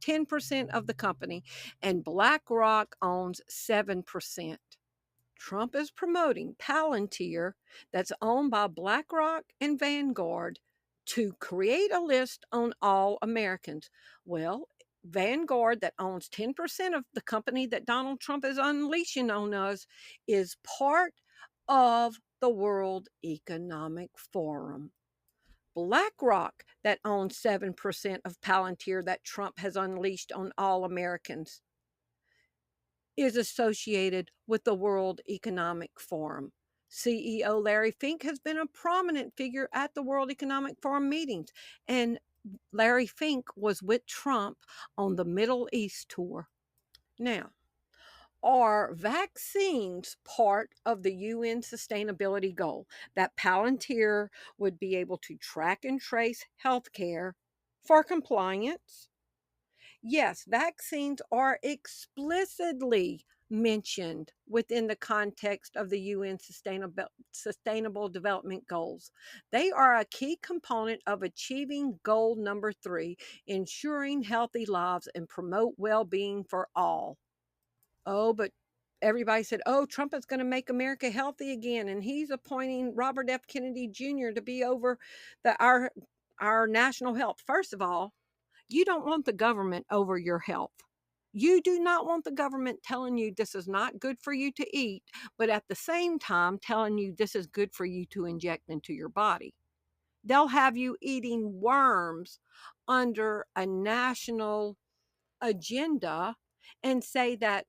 10% of the company, and BlackRock owns 7%. Trump is promoting Palantir, that's owned by BlackRock and Vanguard, to create a list on all Americans. Well, Vanguard, that owns 10% of the company that Donald Trump is unleashing on us, is part of the World Economic Forum. BlackRock, that owns 7% of Palantir that Trump has unleashed on all Americans, is associated with the World Economic Forum. CEO Larry Fink has been a prominent figure at the World Economic Forum meetings, and Larry Fink was with Trump on the Middle East tour. Now, are vaccines part of the UN sustainability goal that Palantir would be able to track and trace healthcare for compliance? Yes, vaccines are explicitly mentioned within the context of the UN Sustainable Development Goals. They are a key component of achieving goal number 3, ensuring healthy lives and promote well-being for all. Oh, but everybody said, oh, Trump is going to make America healthy again, and he's appointing Robert F. Kennedy Jr. to be over our national health. First of all, you don't want the government over your health. You do not want the government telling you this is not good for you to eat, but at the same time telling you this is good for you to inject into your body. They'll have you eating worms under a national agenda and say that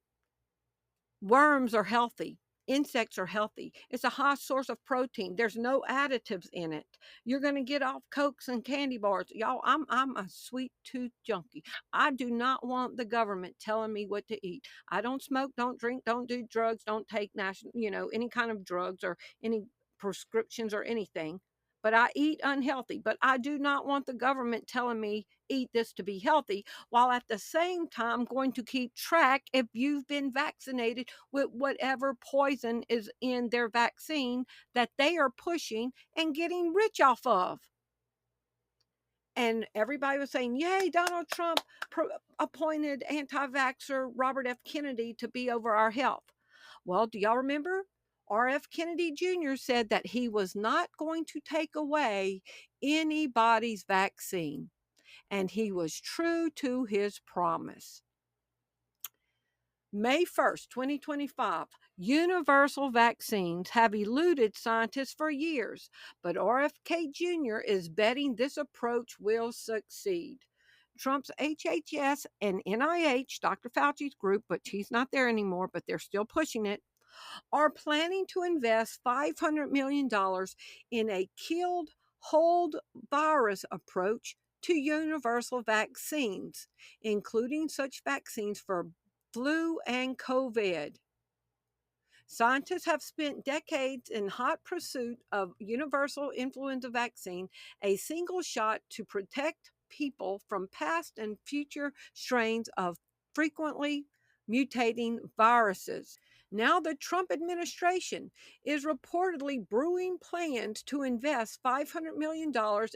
worms are healthy. Insects are healthy. It's a high source of protein. There's no additives in it. You're going to get off Cokes and candy bars. Y'all, I'm a sweet tooth junkie. I do not want the government telling me what to eat. I don't smoke, don't drink, don't do drugs, don't take any kind of drugs or any prescriptions or anything. But I eat unhealthy. But I do not want the government telling me eat this to be healthy, while at the same time going to keep track if you've been vaccinated with whatever poison is in their vaccine that they are pushing and getting rich off of. And everybody was saying, yay, Donald Trump appointed anti-vaxxer Robert F. Kennedy to be over our health. Well, do y'all remember? R.F. Kennedy Jr. said that he was not going to take away anybody's vaccine, and he was true to his promise. May 1st, 2025, universal vaccines have eluded scientists for years, but RFK Jr. is betting this approach will succeed. Trump's HHS and NIH, Dr. Fauci's group, but he's not there anymore, but they're still pushing it, are planning to invest $500 million in a killed hold virus approach to universal vaccines, including such vaccines for flu and COVID. Scientists have spent decades in hot pursuit of universal influenza vaccine, a single shot to protect people from past and future strains of frequently mutating viruses. Now, the Trump administration is reportedly brewing plans to invest $500 million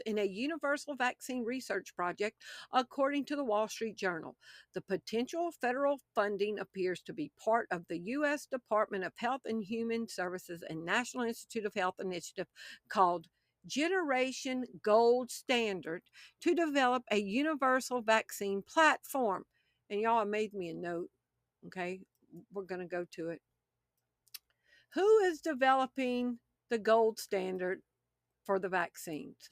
in a universal vaccine research project, according to the Wall Street Journal. The potential federal funding appears to be part of the U.S. Department of Health and Human Services and National Institute of Health initiative called Generation Gold Standard to develop a universal vaccine platform. And y'all made me a note, okay? We're going to go to it. Who is developing the gold standard for the vaccines?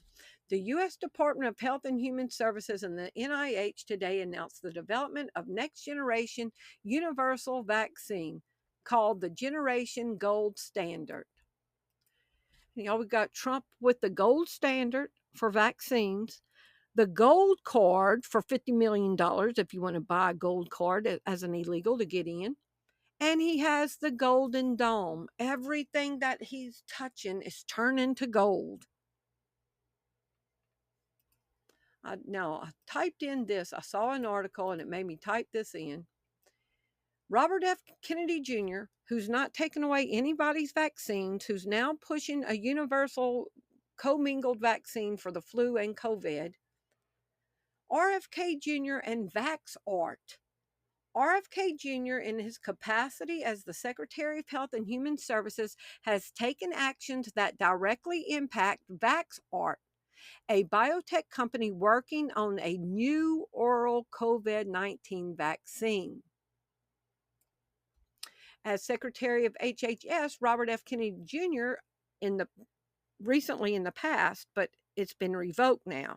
The U.S. Department of Health and Human Services and the NIH today announced the development of next generation universal vaccine called the Generation Gold Standard. We got Trump with the gold standard for vaccines, the gold card for $50 million if you want to buy a gold card as an illegal to get in. And he has the golden dome. Everything that he's touching is turning to gold. Now, I typed in this. I saw an article and it made me type this in. Robert F. Kennedy Jr., who's not taken away anybody's vaccines, who's now pushing a universal commingled vaccine for the flu and COVID. RFK Jr. and VaxArt. RFK Jr., in his capacity as the Secretary of Health and Human Services, has taken actions that directly impact VaxArt, a biotech company working on a new oral COVID-19 vaccine. As Secretary of HHS, Robert F. Kennedy Jr., recently in the past, but it's been revoked now.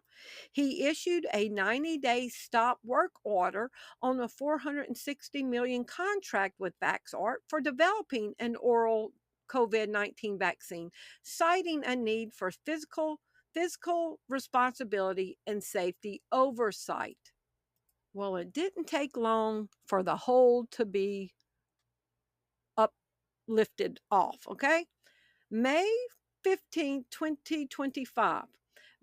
He issued a 90-day stop work order on a $460 million contract with VaxArt for developing an oral COVID-19 vaccine, citing a need for fiscal responsibility and safety oversight. Well, it didn't take long for the hold to be lifted off, okay? May 15, 2025,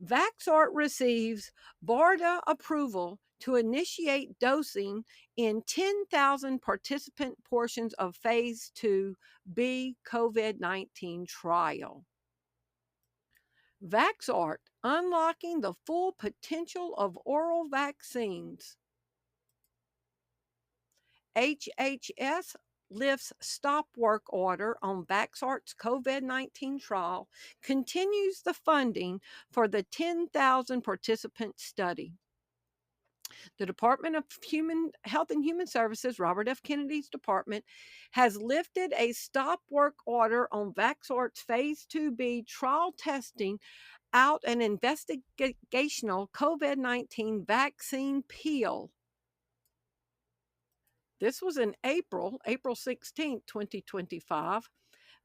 VaxArt receives BARDA approval to initiate dosing in 10,000 participant portions of Phase 2B COVID-19 trial. VaxArt, unlocking the full potential of oral vaccines. HHS lifts stop work order on VaxArt's COVID-19 trial, continues the funding for the 10,000 participant study. The Department of Health and Human Services, Robert F. Kennedy's department, has lifted a stop work order on Vaxart's phase 2B trial testing out an investigational COVID-19 vaccine pill. This was in April 16th, 2025.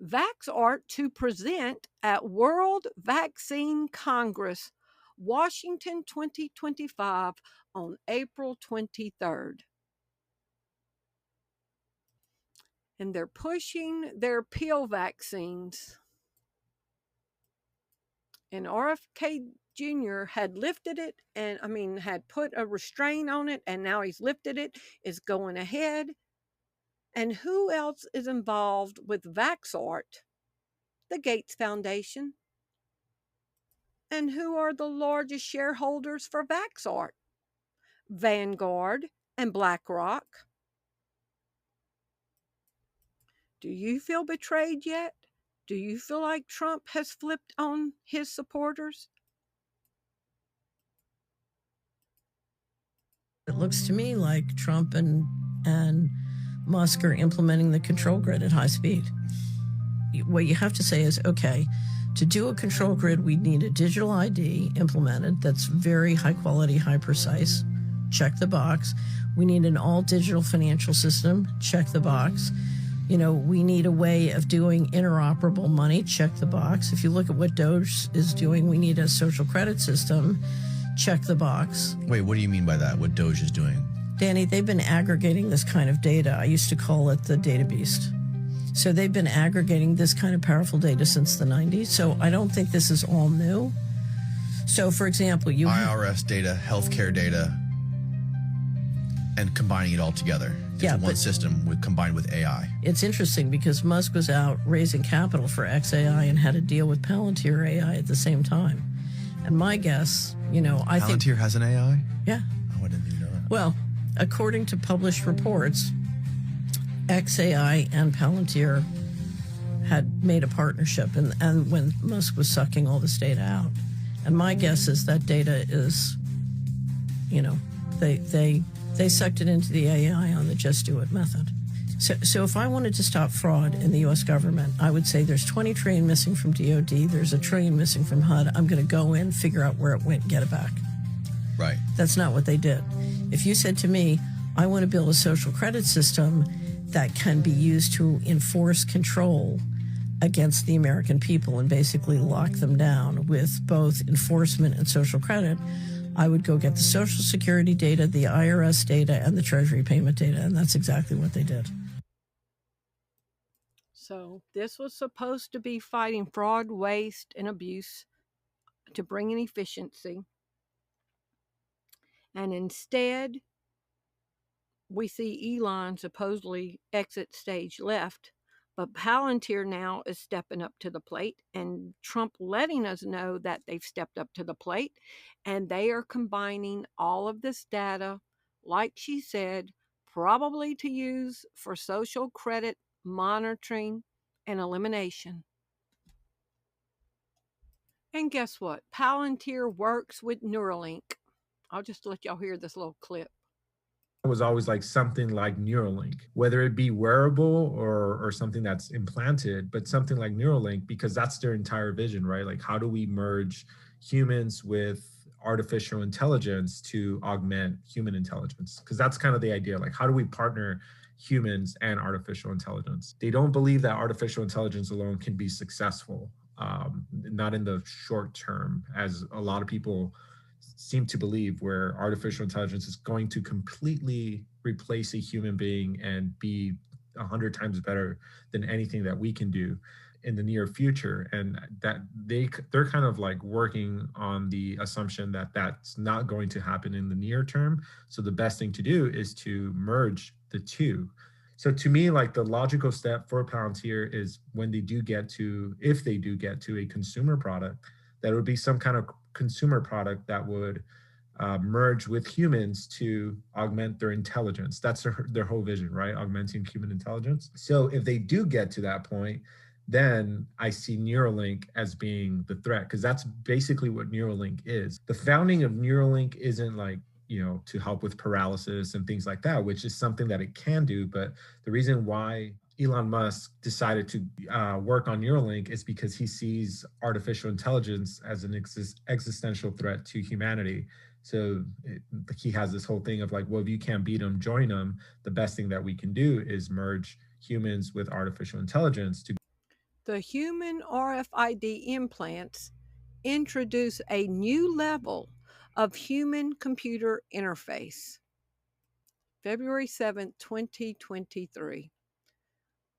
Vaxart to present at World Vaccine Congress, Washington 2025 on April 23rd. And they're pushing their pill vaccines. And RFK Jr. had lifted it had put a restraint on it, and now he's lifted it, is going ahead. And who else is involved with Vaxart? The Gates Foundation. And who are the largest shareholders for Vaxart? Vanguard and BlackRock. Do you feel betrayed yet? Do you feel like Trump has flipped on his supporters? It looks to me like Trump and Musk are implementing the control grid at high speed. What you have to say is, okay, to do a control grid, we need a digital ID implemented that's very high quality, high precise. Check the box. We need an all digital financial system. Check the box. We need a way of doing interoperable money. Check the box. If you look at what Doge is doing, we need a social credit system. Check the box. Wait, what do you mean by that? What Doge is doing? Danny, they've been aggregating this kind of data. I used to call it the data beast. So they've been aggregating this kind of powerful data since the 90s. So I don't think this is all new. So, for example, IRS data, healthcare data, and combining it all together into one system combined with AI. It's interesting because Musk was out raising capital for XAI and had a deal with Palantir AI at the same time. And my guess, I think Palantir has an AI? Yeah. Oh, I didn't even know that. Well, according to published reports, XAI and Palantir had made a partnership, and when Musk was sucking all this data out. And my guess is that data is, they sucked it into the AI on the just do it method. So if I wanted to stop fraud in the U.S. government, I would say there's 20 trillion missing from DOD, there's $1 trillion missing from HUD. I'm going to go in, figure out where it went, and get it back. Right. That's not what they did. If you said to me, I want to build a social credit system that can be used to enforce control against the American people and basically lock them down with both enforcement and social credit, I would go get the Social Security data, the IRS data, and the Treasury payment data, and that's exactly what they did. So this was supposed to be fighting fraud, waste, and abuse to bring in efficiency. And instead, we see Elon supposedly exit stage left, but Palantir now is stepping up to the plate, and Trump letting us know that they've stepped up to the plate, and they are combining all of this data, like she said, probably to use for social credit monitoring and elimination. And guess what? Palantir works with Neuralink. I'll just let y'all hear this little clip. It was always like something like Neuralink, whether it be wearable or something that's implanted, but something like Neuralink, because that's their entire vision, right? Like, how do we merge humans with artificial intelligence to augment human intelligence? Because that's kind of the idea. Like, how do we partner humans and artificial intelligence? They don't believe that artificial intelligence alone can be successful, not in the short term, as a lot of people seem to believe, where artificial intelligence is going to completely replace a human being and be 100 times better than anything that we can do in the near future. And that they're kind of like working on the assumption that that's not going to happen in the near term. So the best thing to do is to merge the two. So to me, like, the logical step for Palantir is when they do get to, if they do get to a consumer product, that would be some kind of consumer product that would merge with humans to augment their intelligence. That's their whole vision, right? Augmenting human intelligence. So if they do get to that point, then I see Neuralink as being the threat, because that's basically what Neuralink is. The founding of Neuralink isn't like to help with paralysis and things like that, which is something that it can do. But the reason why Elon Musk decided to work on Neuralink is because he sees artificial intelligence as an existential threat to humanity. So he has this whole thing of like, well, if you can't beat them, join them. The best thing that we can do is merge humans with artificial intelligence. The human RFID implants introduce a new level of human-computer interface. February 7th, 2023.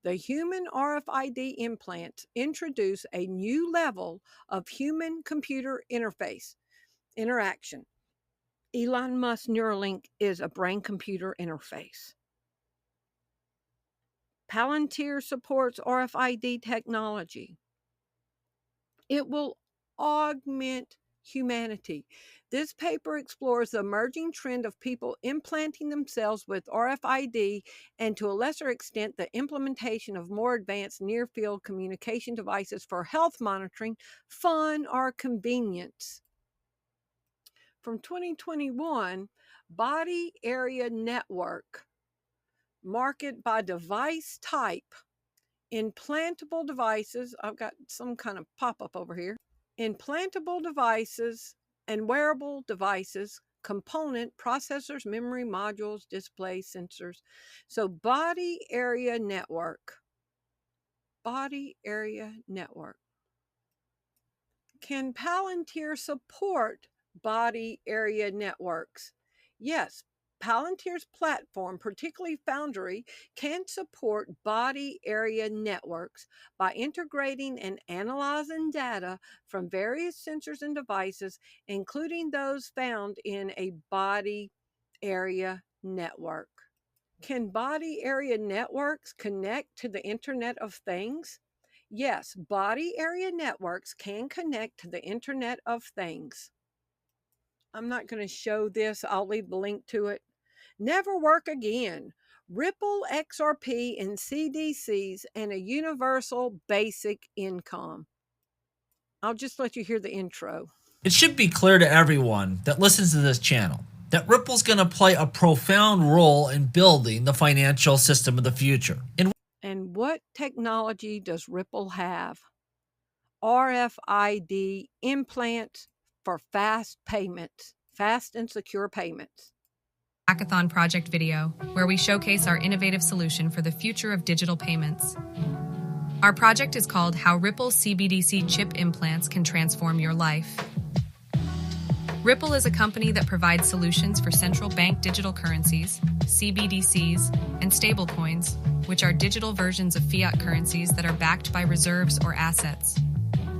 The human RFID implants introduce a new level of human-computer interface interaction. Elon Musk Neuralink is a brain-computer interface. Palantir supports RFID technology. It will augment humanity. This paper explores the emerging trend of people implanting themselves with RFID and, to a lesser extent, the implementation of more advanced near-field communication devices for health monitoring, fun, or convenience. From 2021, Body Area Network, market by device type, implantable devices. I've got some kind of pop-up over here. Implantable devices and wearable devices, component, processors, memory modules, display, sensors. So body area network. Body area network. Can Palantir support body area networks? Yes, Palantir's platform, particularly Foundry, can support body area networks by integrating and analyzing data from various sensors and devices, including those found in a body area network. Can body area networks connect to the Internet of Things? Yes, body area networks can connect to the Internet of Things. I'm not going to show this. I'll leave the link to it. Never work again. Ripple XRP and CDCs and a universal basic income. I'll just let you hear the intro. It should be clear to everyone that listens to this channel that Ripple's going to play a profound role in building the financial system of the future. And what technology does Ripple have? RFID implants for fast payments, fast and secure payments. Hackathon project video, where we showcase our innovative solution for the future of digital payments. Our project is called How Ripple CBDC Chip Implants Can Transform Your Life. Ripple is a company that provides solutions for central bank digital currencies, CBDCs, and stablecoins, which are digital versions of fiat currencies that are backed by reserves or assets.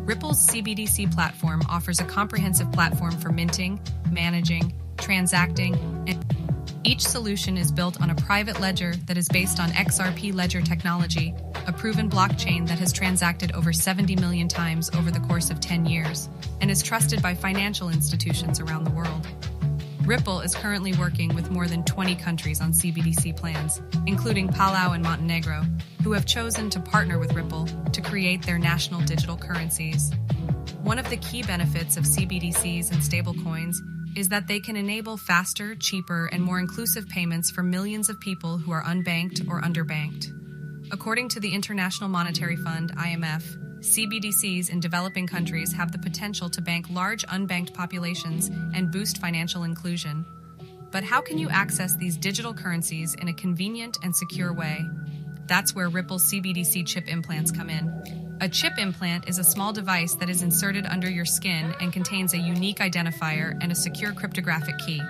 Ripple's CBDC platform offers a comprehensive platform for minting, managing, transacting, and each solution is built on a private ledger that is based on XRP ledger technology, a proven blockchain that has transacted over 70 million times over the course of 10 years, and is trusted by financial institutions around the world. Ripple is currently working with more than 20 countries on CBDC plans, including Palau and Montenegro, who have chosen to partner with Ripple to create their national digital currencies. One of the key benefits of CBDCs and stablecoins is that they can enable faster, cheaper, and more inclusive payments for millions of people who are unbanked or underbanked. According to the International Monetary Fund, IMF, CBDCs in developing countries have the potential to bank large unbanked populations and boost financial inclusion. But how can you access these digital currencies in a convenient and secure way? That's where Ripple's CBDC chip implants come in. A chip implant is a small device that is inserted under your skin and contains a unique identifier and a secure cryptographic key.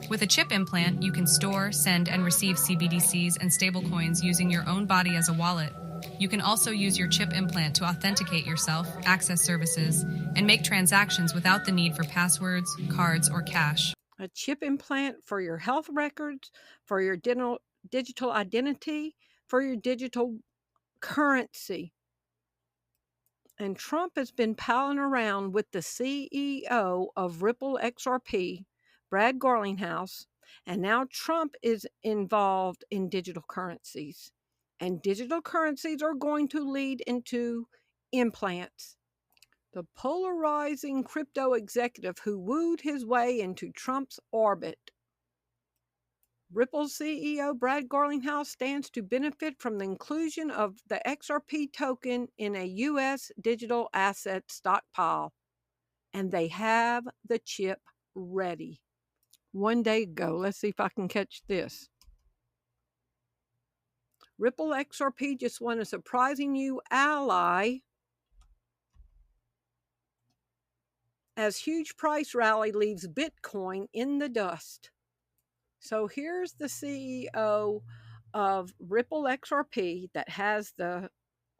With a chip implant, you can store, send, and receive CBDCs and stablecoins using your own body as a wallet. You can also use your chip implant to authenticate yourself, access services, and make transactions without the need for passwords, cards, or cash. A chip implant for your health records, for your digital identity, for your digital currency. And Trump has been palling around with the CEO of Ripple XRP, Brad Garlinghouse, and now Trump is involved in digital currencies. And digital currencies are going to lead into implants. The polarizing crypto executive who wooed his way into Trump's orbit. Ripple CEO Brad Garlinghouse stands to benefit from the inclusion of the XRP token in a U.S. digital asset stockpile. And they have the chip ready. One day ago, let's see if I can catch this. Ripple XRP just won a surprising new ally as huge price rally leaves Bitcoin in the dust. So here's the CEO of Ripple XRP that has the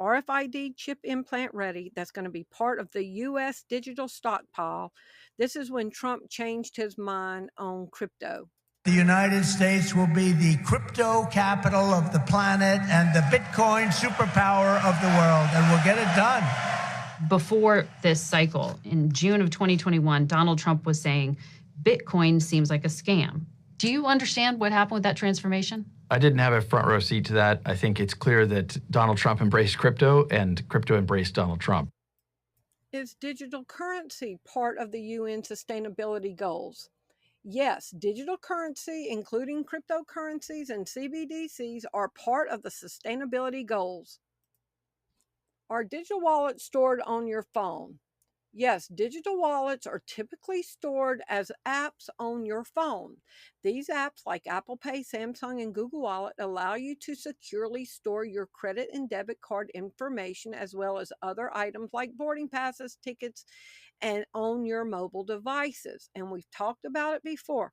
RFID chip implant ready that's going to be part of the U.S. digital stockpile. This is when Trump changed his mind on crypto. The United States will be the crypto capital of the planet and the Bitcoin superpower of the world, and we'll get it done. Before this cycle, in June of 2021, Donald Trump was saying, Bitcoin seems like a scam. Do you understand what happened with that transformation? I didn't have a front row seat to that. I think it's clear that Donald Trump embraced crypto and crypto embraced Donald Trump. Is digital currency part of the UN sustainability goals? Yes, digital currency, including cryptocurrencies and CBDCs, are part of the sustainability goals. Are digital wallets stored on your phone? Yes, digital wallets are typically stored as apps on your phone. These apps like Apple Pay, Samsung, and Google Wallet allow you to securely store your credit and debit card information as well as other items like boarding passes, tickets, and on your mobile devices. And we've talked about it before.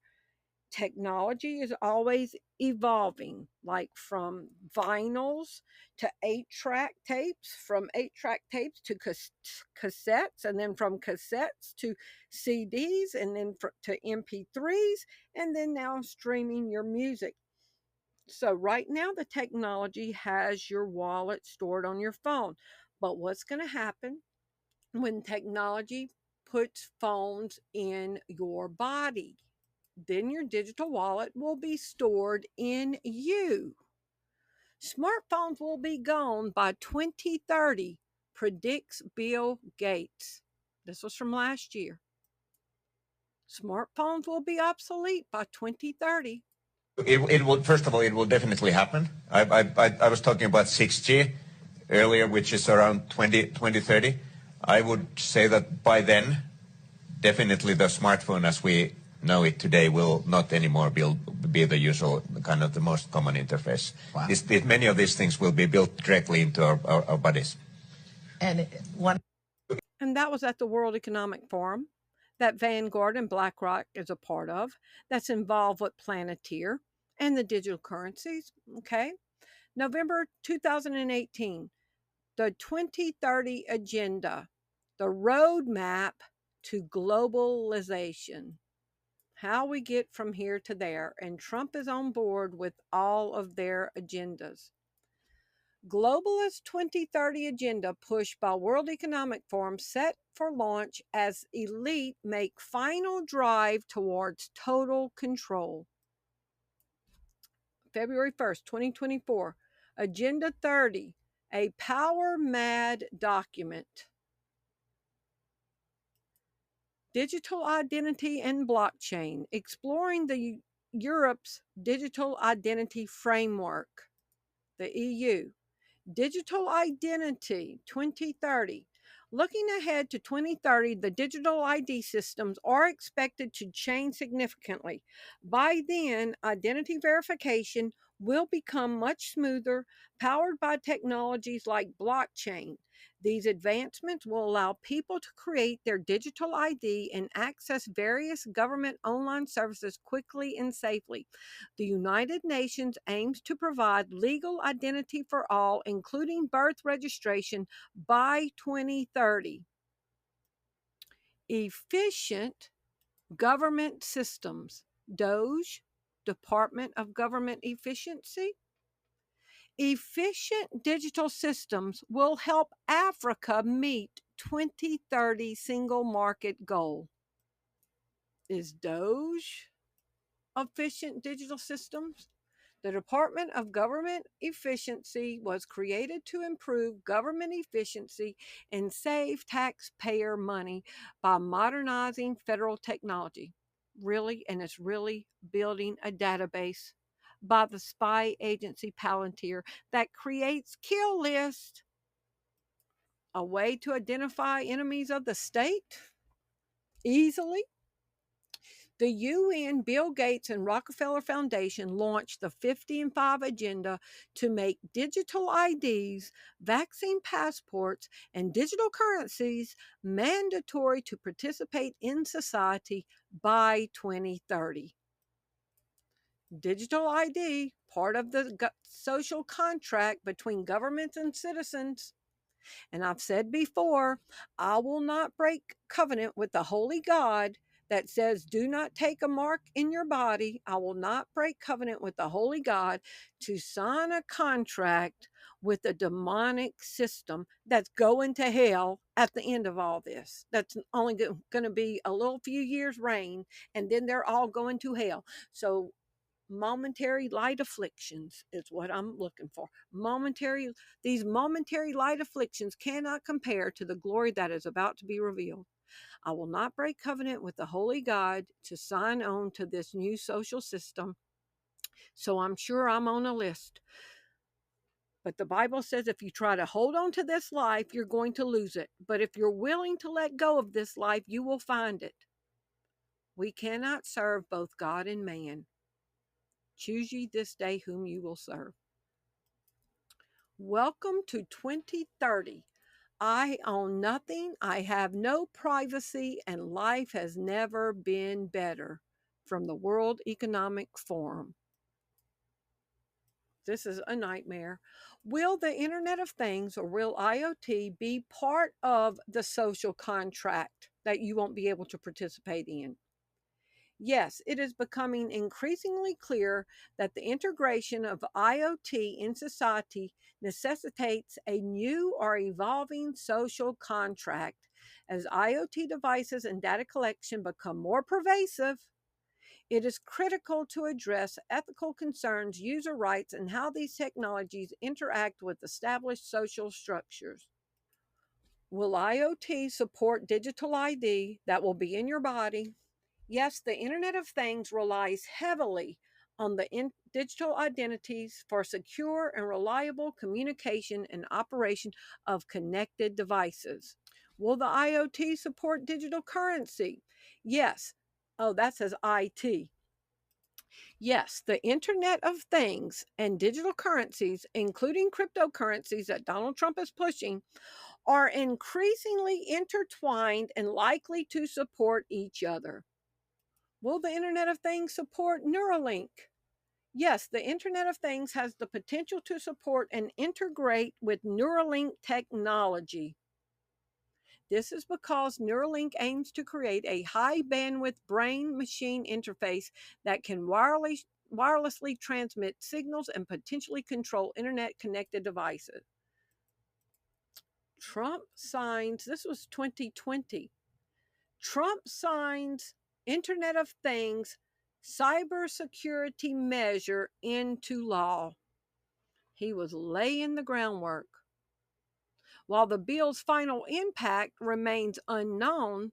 Technology is always evolving, like from vinyls to 8-track tapes, from 8-track tapes to cassettes, and then from cassettes to CDs, and then to MP3s, and then now streaming your music. So right now the technology has your wallet stored on your phone. But what's going to happen when technology puts phones in your body? Then your digital wallet will be stored in you. Smartphones will be gone by 2030, predicts Bill Gates. This was from last year. Smartphones will be obsolete by 2030. It will, first of all, it will definitely happen. I was talking about 6G earlier, which is around 2030. I would say that by then, definitely the smartphone as we know it today will not anymore be the usual kind of the most common interface. Wow. Many of these things will be built directly into our bodies. And that was at the World Economic Forum that Vanguard and BlackRock is a part of, that's involved with Planeteer and the digital currencies. Okay. November 2018, the 2030 agenda, the roadmap to globalization. How we get from here to there, and Trump is on board with all of their agendas. Globalist 2030 agenda pushed by World Economic Forum set for launch as elite make final drive towards total control. February 1st, 2024, Agenda 30, a power-mad document. Digital identity and blockchain, exploring the Europe's digital identity framework, the EU. Digital identity 2030. Looking ahead to 2030, the digital ID systems are expected to change significantly. By then, identity verification will become much smoother, powered by technologies like blockchain. These advancements will allow people to create their digital ID and access various government online services quickly and safely. The United Nations aims to provide legal identity for all, including birth registration, by 2030. Efficient government systems. DOGE, Department of Government Efficiency. Efficient digital systems will help Africa meet 2030 single market goal. Is DOGE efficient digital systems? The Department of Government Efficiency was created to improve government efficiency and save taxpayer money by modernizing federal technology. Really, and it's really building a database by the spy agency Palantir that creates kill lists, a way to identify enemies of the state easily. The UN, Bill Gates, and Rockefeller Foundation launched the 50 and 5 agenda to make digital IDs, vaccine passports, and digital currencies mandatory to participate in society by 2030. Digital ID, part of the social contract between governments and citizens. And I've said before, I will not break covenant with the holy God that says, do not take a mark in your body. I will not break covenant with the holy God to sign a contract with a demonic system that's going to hell at the end of all this. That's only going to be a little few years reign, and then they're all going to hell. So momentary light afflictions is what I'm looking for. These momentary light afflictions cannot compare to the glory that is about to be revealed. I will not break covenant with the holy God to sign on to this new social system. So I'm sure I'm on a list. But the Bible says if you try to hold on to this life, you're going to lose it. But if you're willing to let go of this life, you will find it. We cannot serve both God and man. Choose ye this day whom you will serve. Welcome to 2030. I own nothing, I have no privacy, and life has never been better. From the World Economic Forum. This is a nightmare. Will the Internet of Things, or will IoT, be part of the social contract that you won't be able to participate in? Yes, it is becoming increasingly clear that the integration of IoT in society necessitates a new or evolving social contract. As IoT devices and data collection become more pervasive, it is critical to address ethical concerns, user rights, and how these technologies interact with established social structures. Will IoT support digital ID that will be in your body? Yes, the Internet of Things relies heavily on the digital identities for secure and reliable communication and operation of connected devices. Will the IoT support digital currency? Yes. Oh, that says IT. Yes, the Internet of Things and digital currencies, including cryptocurrencies that Donald Trump is pushing, are increasingly intertwined and likely to support each other. Will the Internet of Things support Neuralink? Yes, the Internet of Things has the potential to support and integrate with Neuralink technology. This is because Neuralink aims to create a high bandwidth brain-machine interface that can wirelessly transmit signals and potentially control internet-connected devices. Trump signs, this was 2020, Trump signs Internet of Things cybersecurity measure into law. He was laying the groundwork. While the bill's final impact remains unknown,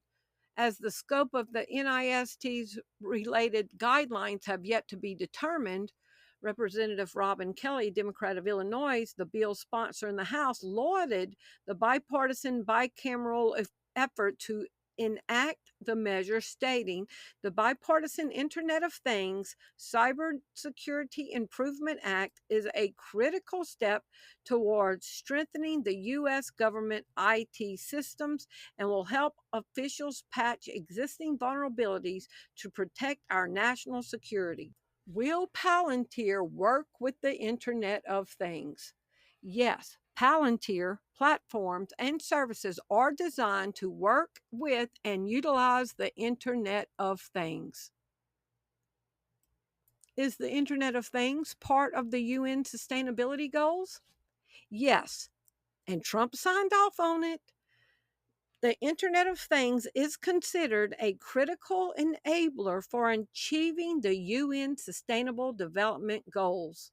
as the scope of the NIST's related guidelines have yet to be determined, Representative Robin Kelly, Democrat of Illinois, the bill's sponsor in the House, lauded the bipartisan bicameral effort to enact the measure, stating the Bipartisan Internet of Things Cybersecurity Improvement Act is a critical step towards strengthening the U.S. government IT systems and will help officials patch existing vulnerabilities to protect our national security. Will Palantir work with the Internet of Things? Yes, Palantir platforms and services are designed to work with and utilize the Internet of Things. Is the Internet of Things part of the UN sustainability goals? Yes, and Trump signed off on it. The Internet of Things is considered a critical enabler for achieving the UN Sustainable Development Goals.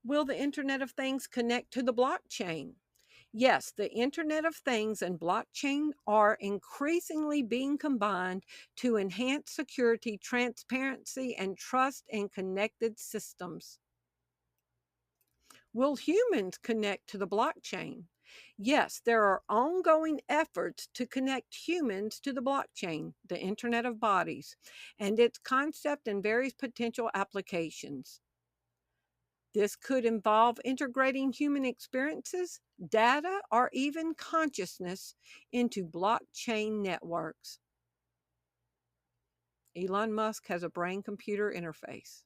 Will the Internet of Things connect to the blockchain? Yes, the Internet of Things and blockchain are increasingly being combined to enhance security, transparency, and trust in connected systems. Will humans connect to the blockchain? Yes, there are ongoing efforts to connect humans to the blockchain, the Internet of Bodies, and its concept and various potential applications. This could involve integrating human experiences, data, or even consciousness into blockchain networks. Elon Musk has a brain-computer interface.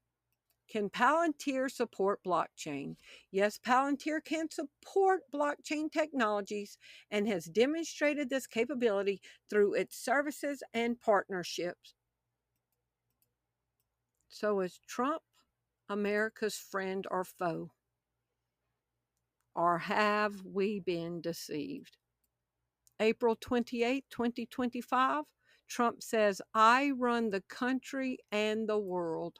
Can Palantir support blockchain? Yes, Palantir can support blockchain technologies and has demonstrated this capability through its services and partnerships. So is Trump America's friend or foe? Or have we been deceived? April 28, 2025, Trump says, I run the country and the world.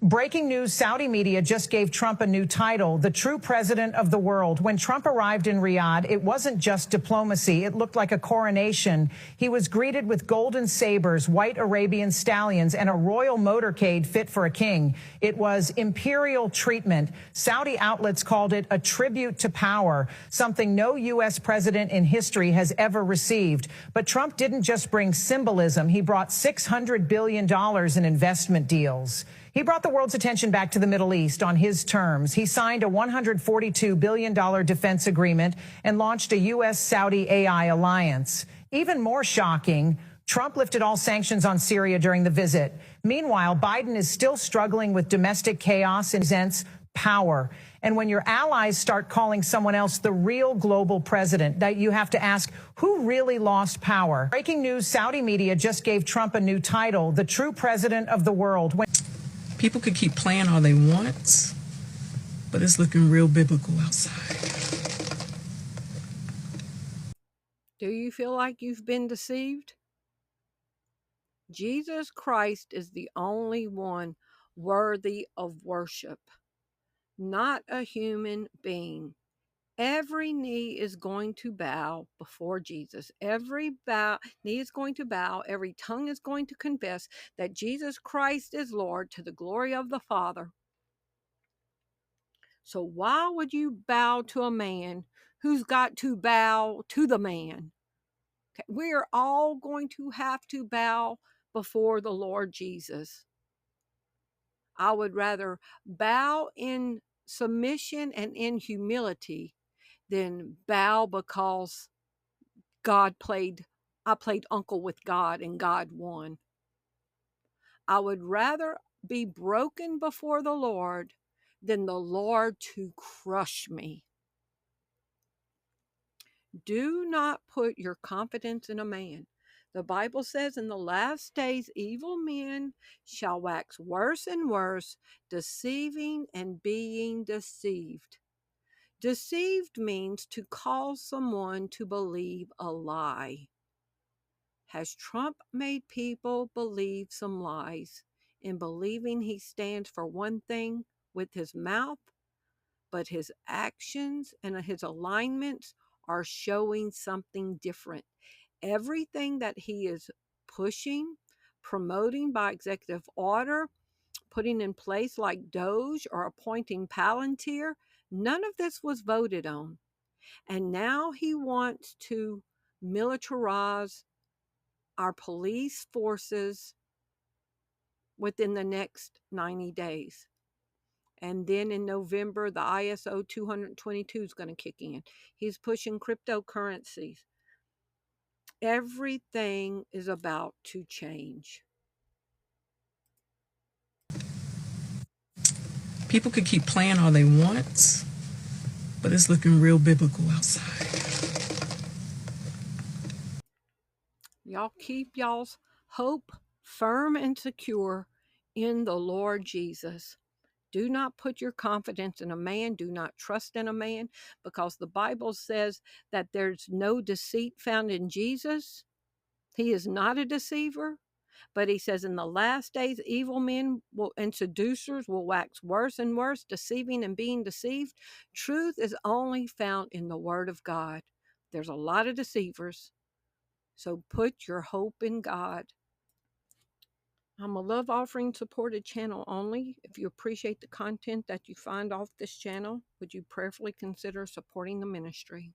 Breaking news, Saudi media just gave Trump a new title, the true president of the world. When Trump arrived in Riyadh, it wasn't just diplomacy. It looked like a coronation. He was greeted with golden sabers, white Arabian stallions, and a royal motorcade fit for a king. It was imperial treatment. Saudi outlets called it a tribute to power, something no U.S. president in history has ever received. But Trump didn't just bring symbolism. He brought $600 billion in investment deals. He brought the world's attention back to the Middle East on his terms. He signed a $142 billion defense agreement and launched a U.S.-Saudi AI alliance. Even more shocking, Trump lifted all sanctions on Syria during the visit. Meanwhile, Biden is still struggling with domestic chaos and presents power. And when your allies start calling someone else the real global president, that you have to ask, who really lost power? Breaking news, Saudi media just gave Trump a new title, the true president of the world. People could keep playing all they want, but it's looking real biblical outside. Do you feel like you've been deceived? Jesus Christ is the only one worthy of worship, not a human being. Every knee is going to bow before Jesus. Every knee is going to bow. Every tongue is going to confess that Jesus Christ is Lord to the glory of the Father. So why would you bow to a man who's got to bow to the man? Okay, we are all going to have to bow before the Lord Jesus. I would rather bow in submission and in humility than bow because I played uncle with God and God won. I would rather be broken before the Lord than the Lord to crush me. Do not put your confidence in a man. The Bible says in the last days, evil men shall wax worse and worse, deceiving and being deceived. Deceived means to cause someone to believe a lie. Has Trump made people believe some lies in believing he stands for one thing with his mouth, but his actions and his alignments are showing something different? Everything that he is pushing, promoting by executive order, putting in place like Doge or appointing Palantir, none of this was voted on. And now he wants to militarize our police forces within the next 90 days. And then in November, the ISO 222 is going to kick in. He's pushing cryptocurrencies. Everything is about to change. People could keep playing all they want, but it's looking real biblical outside. Y'all keep y'all's hope firm and secure in the Lord Jesus. Do not put your confidence in a man. Do not trust in a man, because the Bible says that there's no deceit found in Jesus. He is not a deceiver. But he says, in the last days, evil men and seducers will wax worse and worse, deceiving and being deceived. Truth is only found in the Word of God. There's a lot of deceivers, so put your hope in God. I'm a love offering supported channel only. If you appreciate the content that you find off this channel, would you prayerfully consider supporting the ministry?